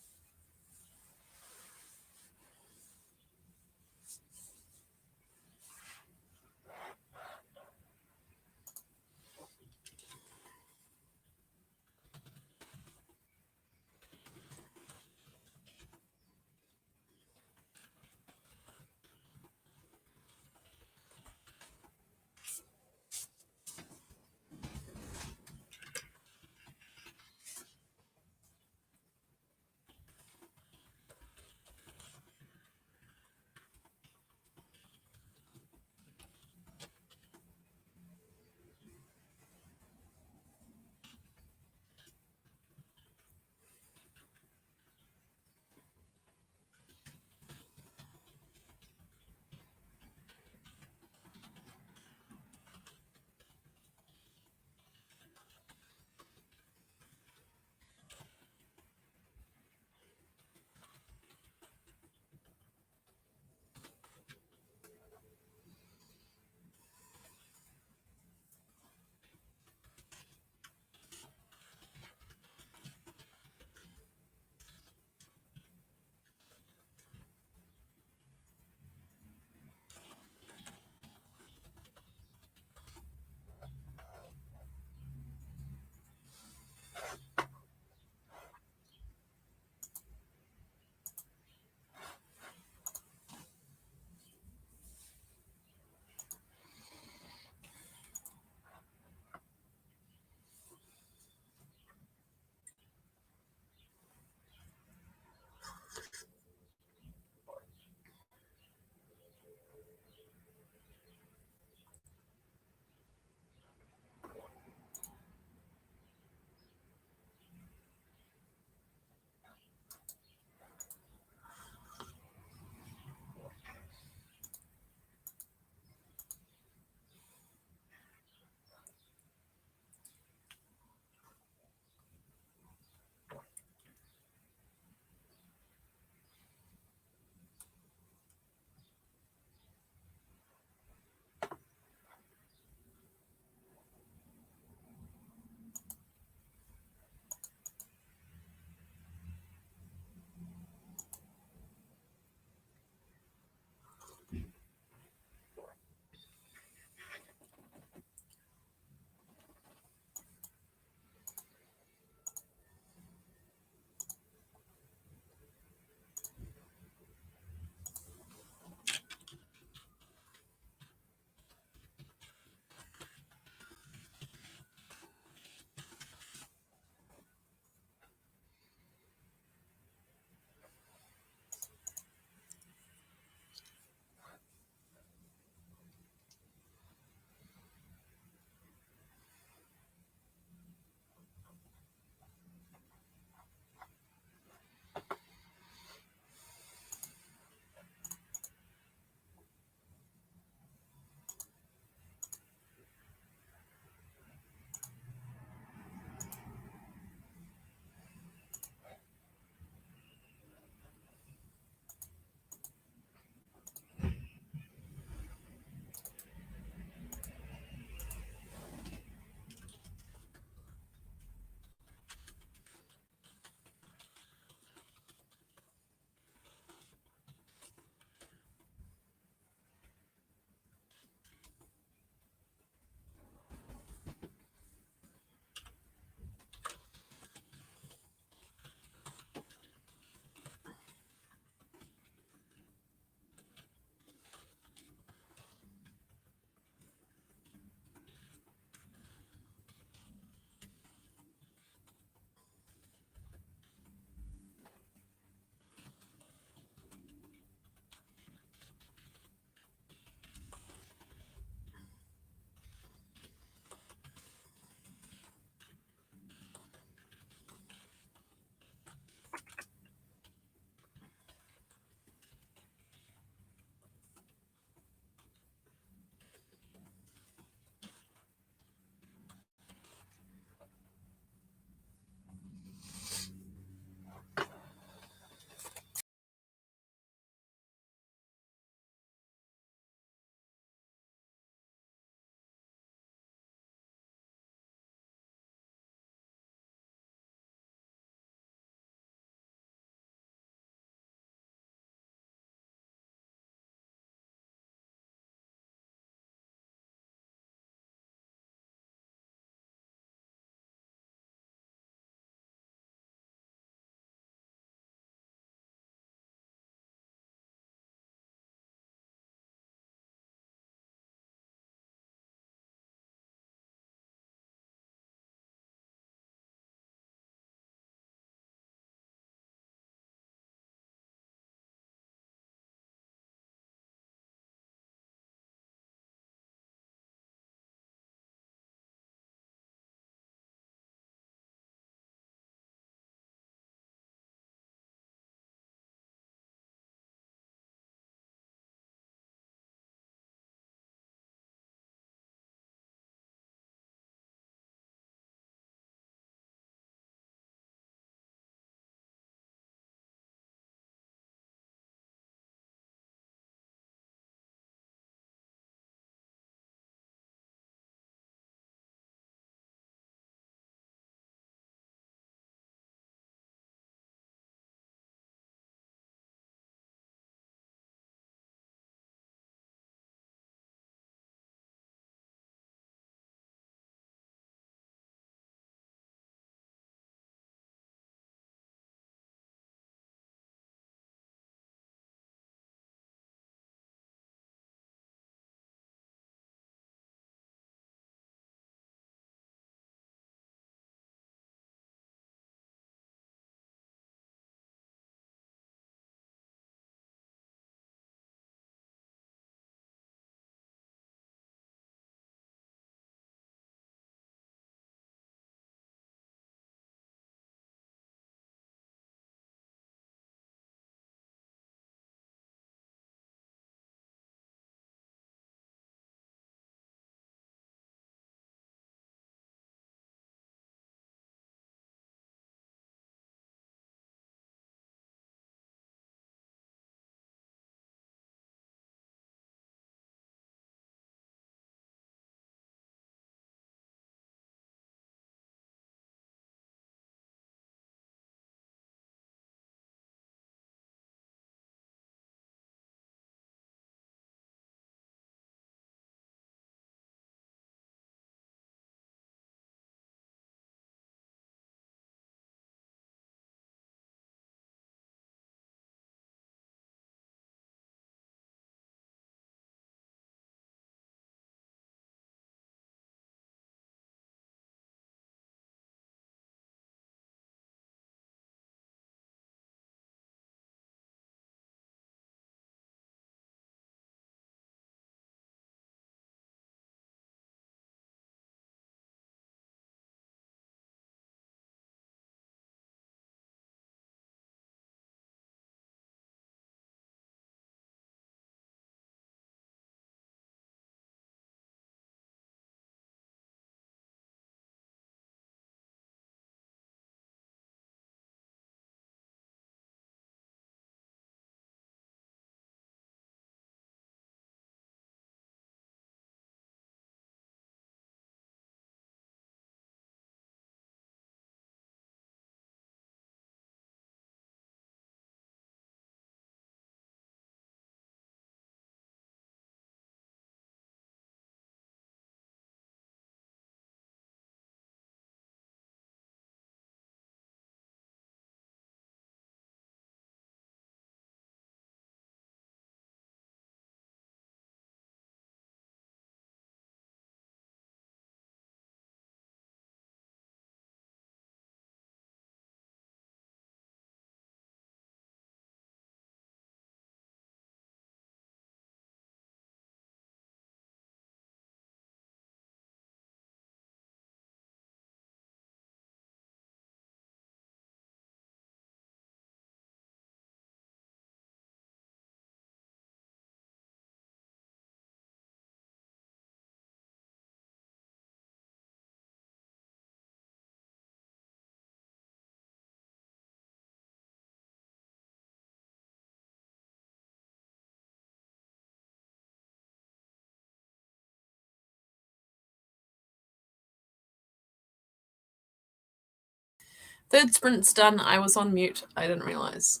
A: Third sprint's done. I was on mute. I didn't realize.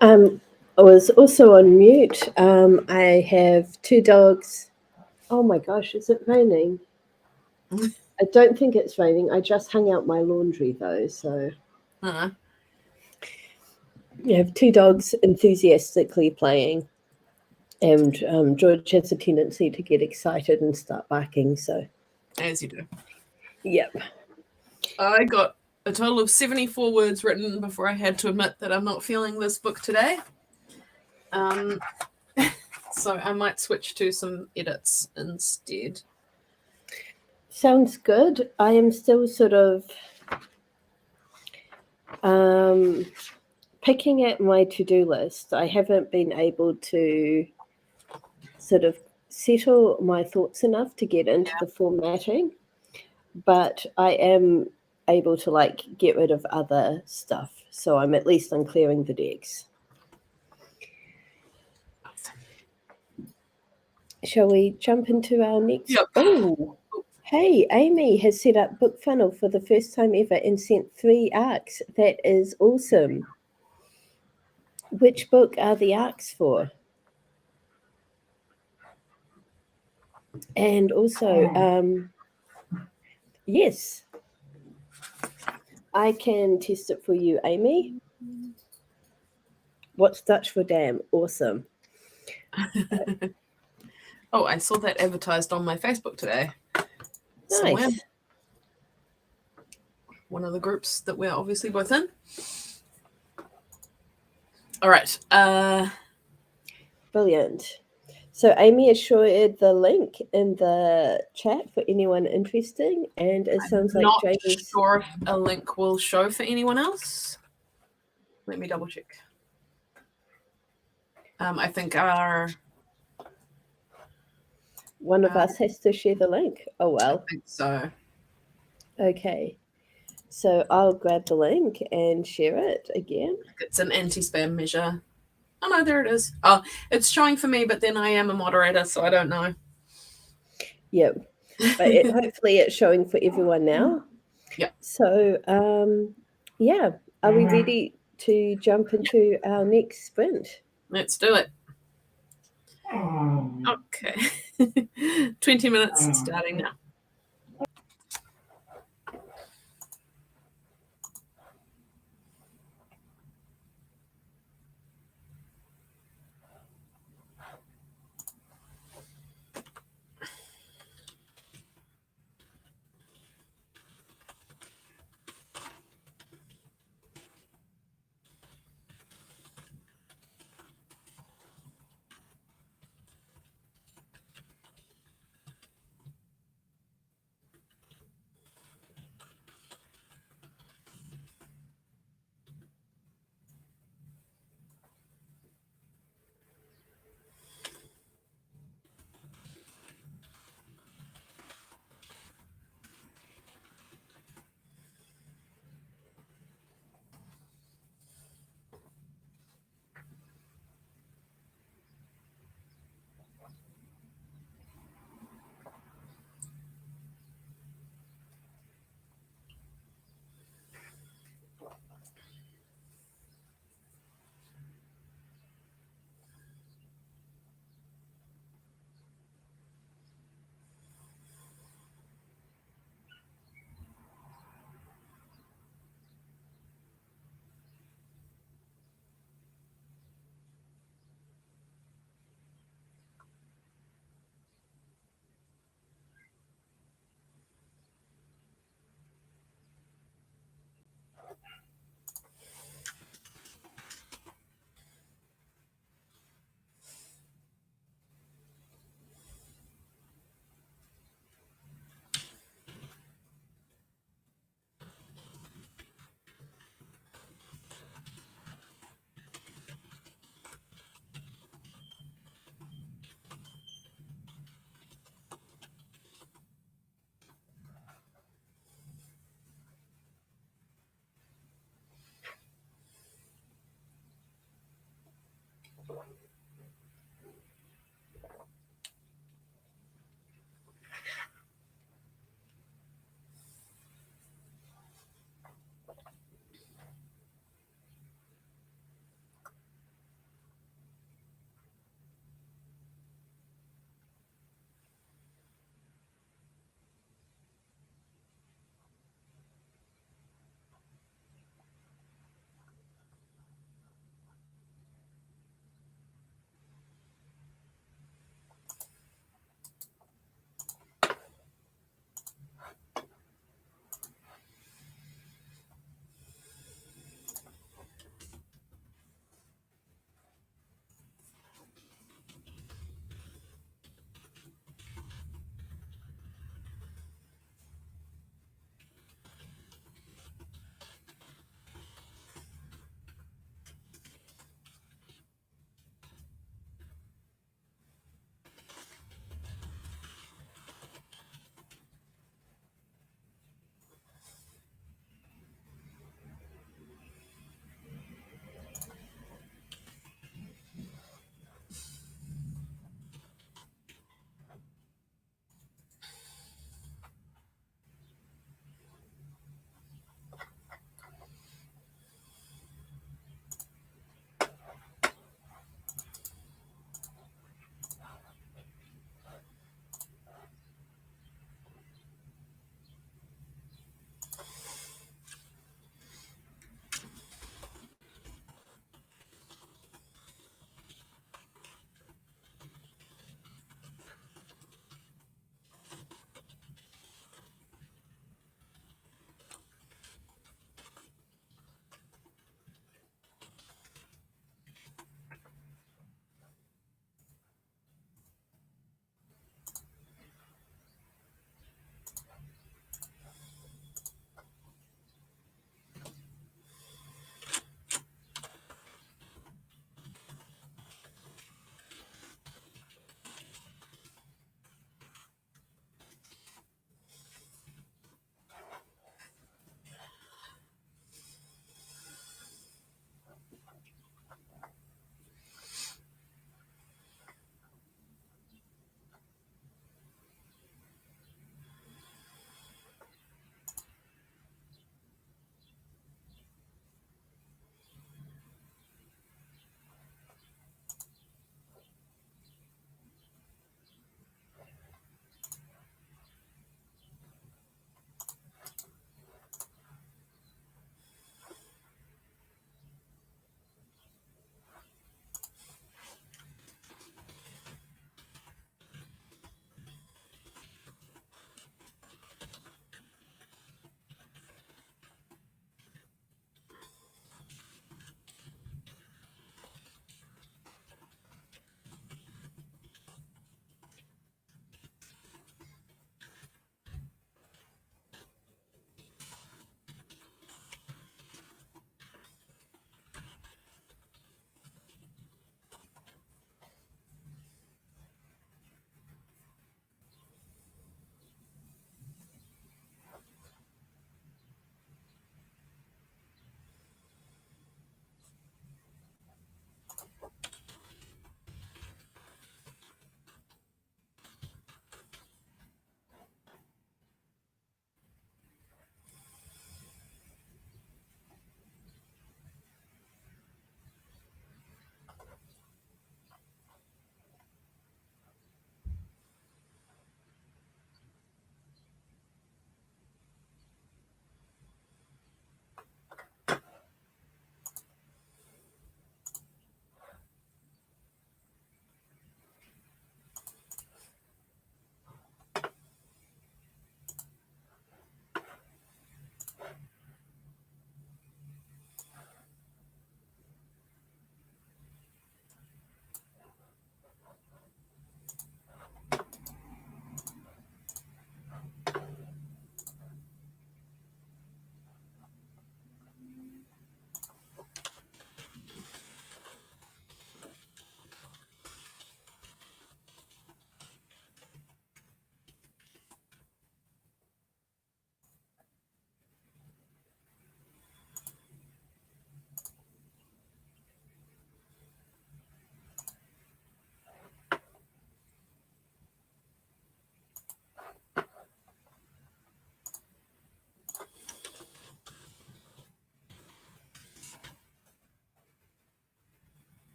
B: I was also on mute. I have 2 dogs. Oh my gosh, is it raining? I don't think it's raining. I just hung out my laundry though, so
A: Uh,
B: I have 2 dogs enthusiastically playing, and George has a tendency to get excited and start barking. So,
A: as you do.
B: yep.
A: I got a total of 74 words written before I had to admit that I'm not feeling this book today. So I might switch to some edits instead.
B: Sounds good. I am still sort of picking at my to-do list. I haven't been able to sort of settle my thoughts enough to get into the formatting, but I am able to like get rid of other stuff. So I'm at least unclearing the decks. Shall we jump into our next?
A: Yep.
B: Oh, hey, Amy has set up Book Funnel for the first time ever and sent 3 arcs. That is awesome. Which book are the arcs for? And also, yes, I can test it for you, Amy. What's Dutch for damn? Awesome.
A: Oh, I saw that advertised on my Facebook today. Somewhere.
B: Nice.
A: One of the groups that we're obviously both in. All right.
B: Brilliant. So Amy has shared the link in the chat for anyone interested, and it sounds like
A: Not
B: James.
A: sure if a link will show for anyone else. Let me double check. I think
B: one of us has to share the link. Oh well.
A: I think so.
B: Okay. So I'll grab the link and share it again.
A: It's an anti-spam measure. Oh no, there it is. Oh, it's showing for me, but then I am a moderator, so I don't know.
B: Yep. But hopefully it's showing for everyone now.
A: Yep.
B: So yeah, are we ready to jump into our next sprint?
A: Let's do it. Okay. 20 minutes starting now.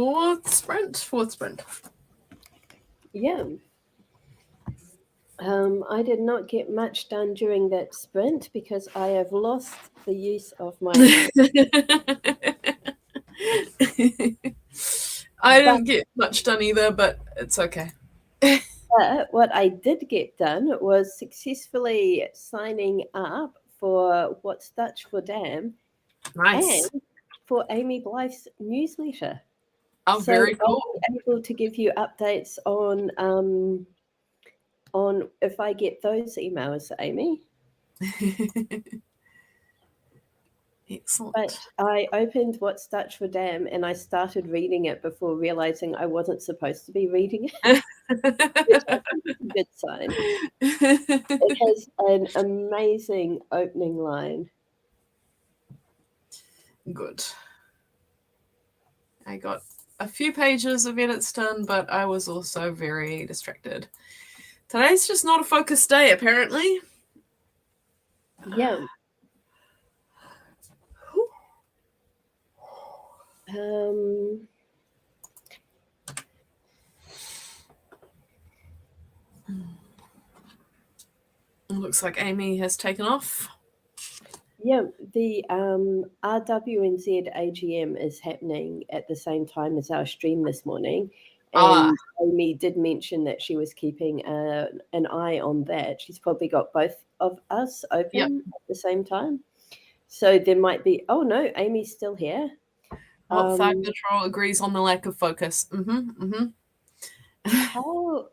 A: Fourth sprint.
B: Yeah. I did not get much done during that sprint because I have lost the use of my hand.
A: I didn't get much done either, but it's okay.
B: But what I did get done was successfully signing up for What's Dutch for Damn
A: Nice.
B: and for Amy Blythe's newsletter.
A: Oh,
B: So
A: very cool.
B: I'll be able to give you updates on if I get those emails, Amy.
A: Excellent.
B: But I opened What's Dutch for Damn and I started reading it before realizing I wasn't supposed to be reading it, which I think is a good sign. It has an amazing opening line.
A: Good. I got a few pages of edits done, but I was also very distracted. Today's just not a focused day, apparently.
B: Yeah.
A: It looks like Amy has taken off.
B: Yeah, the RWNZ AGM is happening at the same time as our stream this morning. And Amy did mention that she was keeping an eye on that. She's probably got both of us open at the same time. So there might be, oh no, Amy's still here.
A: Thigh Patrol agrees on the lack of focus.
B: How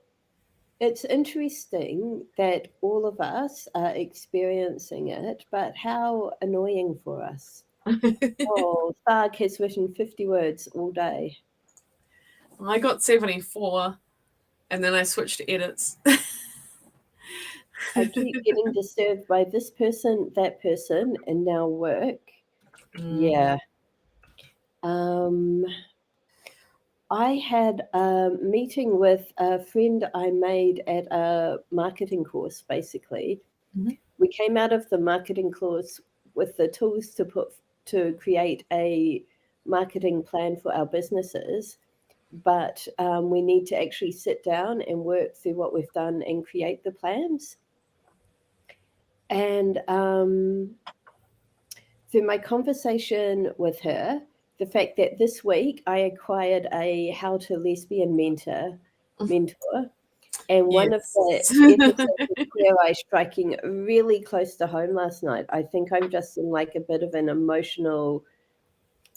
B: it's interesting that all of us are experiencing it, but how annoying for us. Oh, Tharg has written 50 words all day.
A: I got 74, and then I switched to edits.
B: I keep getting disturbed by this person, that person, and now work. Yeah. I had a meeting with a friend I made at a marketing course, basically.
A: Mm-hmm.
B: We came out of the marketing course with the tools to create a marketing plan for our businesses, but we need to actually sit down and work through what we've done and create the plans. And through my conversation with her, the fact that this week I acquired a How to Lesbian mentor, and one of the episodes of Queer Eye striking really close to home last night. I think I'm just in like a bit of an emotional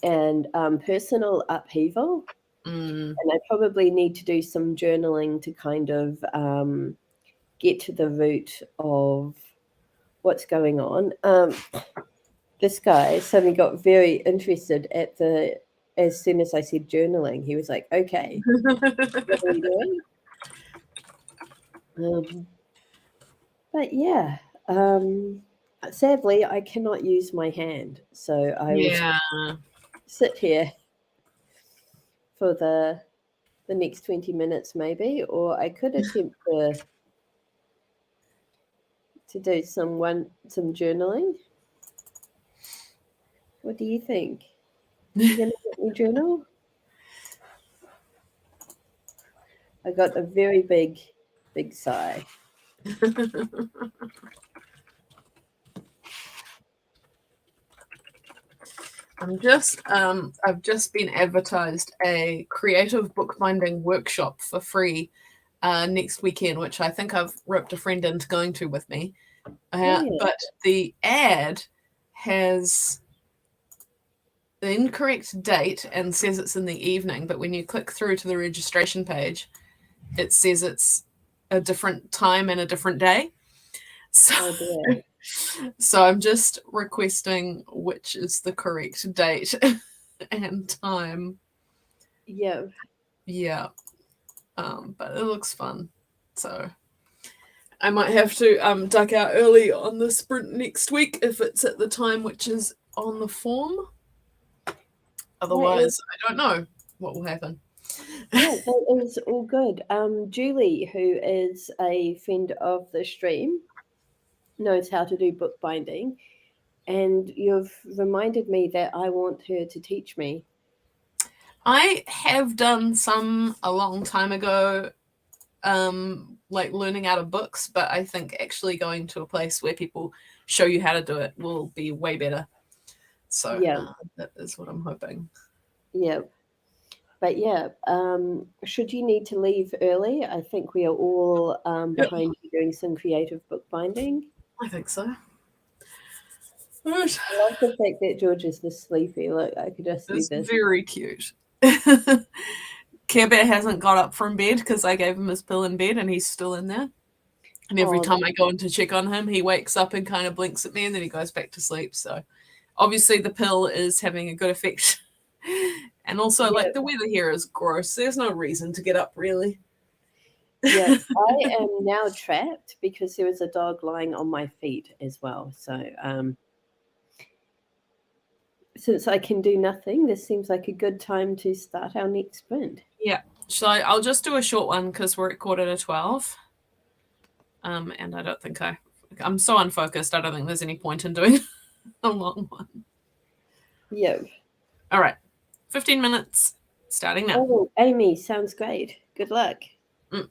B: and personal upheaval, and I probably need to do some journaling to kind of get to the root of what's going on. This guy suddenly got very interested as soon as I said journaling. He was like, okay, what are we doing? But yeah, sadly, I cannot use my hand. So I will sit here for the next 20 minutes maybe, or I could attempt to do some journaling. What do you think? You gonna let me journal? I got a very big sigh.
A: I've just been advertised a creative bookbinding workshop for free next weekend, which I think I've roped a friend into going to with me. But the ad has the incorrect date and says it's in the evening, but when you click through to the registration page, it says it's a different time and a different day. So I'm just requesting which is the correct date and time.
B: Yeah.
A: But it looks fun. So I might have to duck out early on the sprint next week if it's at the time which is on the form. Otherwise, I don't know what will happen.
B: Yeah, that is all good. Julie, who is a friend of the stream, knows how to do bookbinding, and you've reminded me that I want her to teach me.
A: I have done some a long time ago, like learning out of books, but I think actually going to a place where people show you how to do it will be way better. So
B: Yeah,
A: that is what I'm hoping.
B: yeah. But yeah, should you need to leave early, I think we are all
A: Yep,
B: behind you doing some creative bookbinding.
A: I think so. Right.
B: I love the fact that George is this sleepy. Look, I could just see
A: It's
B: this.
A: very cute. Care Bear hasn't got up from bed because I gave him his pill in bed and he's still in there. And every
B: Oh,
A: time I go in to check on him, he wakes up and kind of blinks at me and then he goes back to sleep. So obviously the pill is having a good effect. And also,
B: yeah,
A: like, the weather here is gross. There's no reason to get up, really.
B: yeah. I am now trapped because there was a dog lying on my feet as well. So, since I can do nothing, this seems like a good time to start our next sprint.
A: Yeah. So I'll just do a short one because we're at 11:45. And I don't think I'm so unfocused. I don't think there's any point in doing a long one.
B: Yeah.
A: All right. 15 minutes starting now.
B: Oh, Amy, sounds great. Good luck.
A: Mm.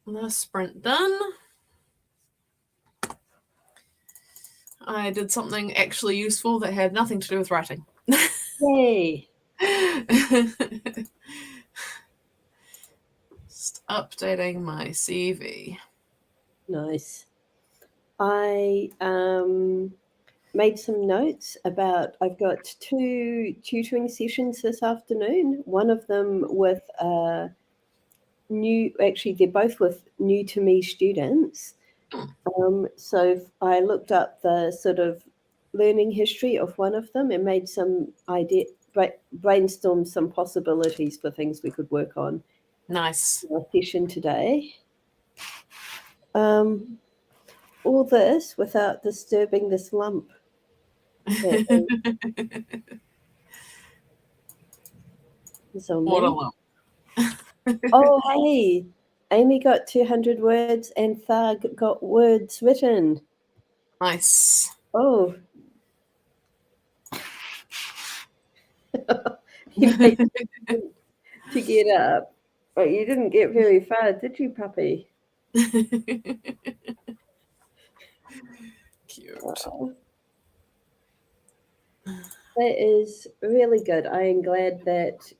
A: The sprint done. I did something actually useful that had nothing to do with writing.
B: Yay!
A: Just updating my CV.
B: Nice. I made some notes about, I've got 2 tutoring sessions this afternoon. One of them with they're both with new to me students. So I looked up the sort of learning history of one of them and made some brainstormed some possibilities for things we could work on
A: Nice.
B: in our session today. All this without disturbing this lump.
A: What a lump.
B: Oh, hey, Amy got 200 words and Thug got words written.
A: Nice.
B: Oh. You made to get up. But you didn't get very far, did you, puppy?
A: Cute.
B: That is really good. I am glad that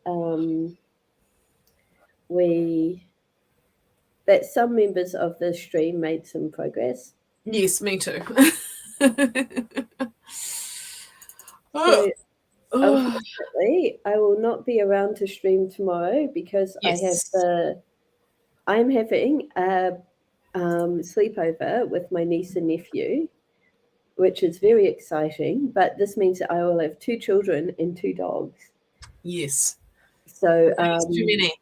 B: that some members of the stream made some progress.
A: Yes, me too.
B: So unfortunately, I will not be around to stream tomorrow because
A: Yes.
B: I'm having a sleepover with my niece and nephew, which is very exciting. But this means that I will have 2 children and 2 dogs.
A: Yes.
B: So
A: Too many.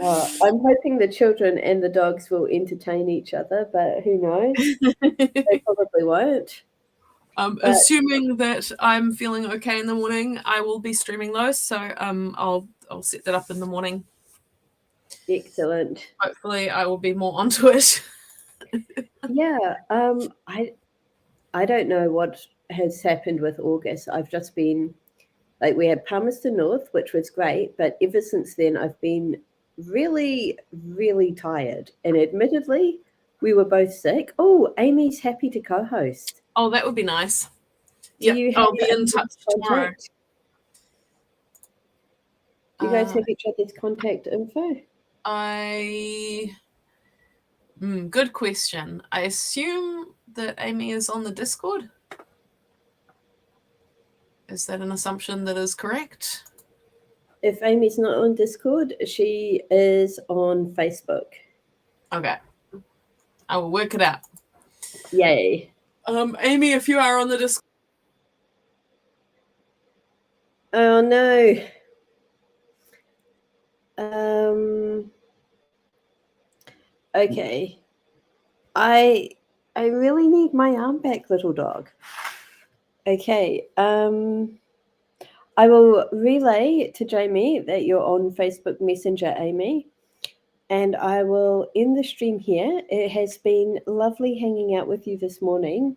B: I'm hoping the children and the dogs will entertain each other, but who knows? They probably won't.
A: Assuming that I'm feeling okay in the morning, I will be streaming those. So I'll set that up in the morning.
B: Excellent.
A: Hopefully, I will be more onto it.
B: Yeah. I don't know what has happened with August. I've just been like, we had Palmerston North, which was great, but ever since then I've been really, really tired. And admittedly, we were both sick. Oh, Amy's happy to co-host.
A: Oh, that would be nice.
B: Yeah,
A: I'll be in touch tomorrow.
B: Do you guys have each other's contact info?
A: Good question. I assume that Amy is on the Discord. Is that an assumption that is correct?
B: If Amy's not on Discord, she is on Facebook.
A: Okay. I will work it out.
B: Yay.
A: Amy, if you are on the Discord.
B: Oh no. Okay. I really need my arm back, little dog. Okay. I will relay to Jamie that you're on Facebook Messenger, Amy, and I will end the stream here. It has been lovely hanging out with you this morning,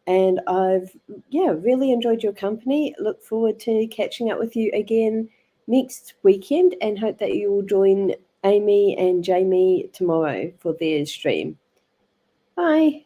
B: and I've really enjoyed your company. Look forward to catching up with you again next weekend, and hope that you will join Amy and Jamie tomorrow for their stream. Bye.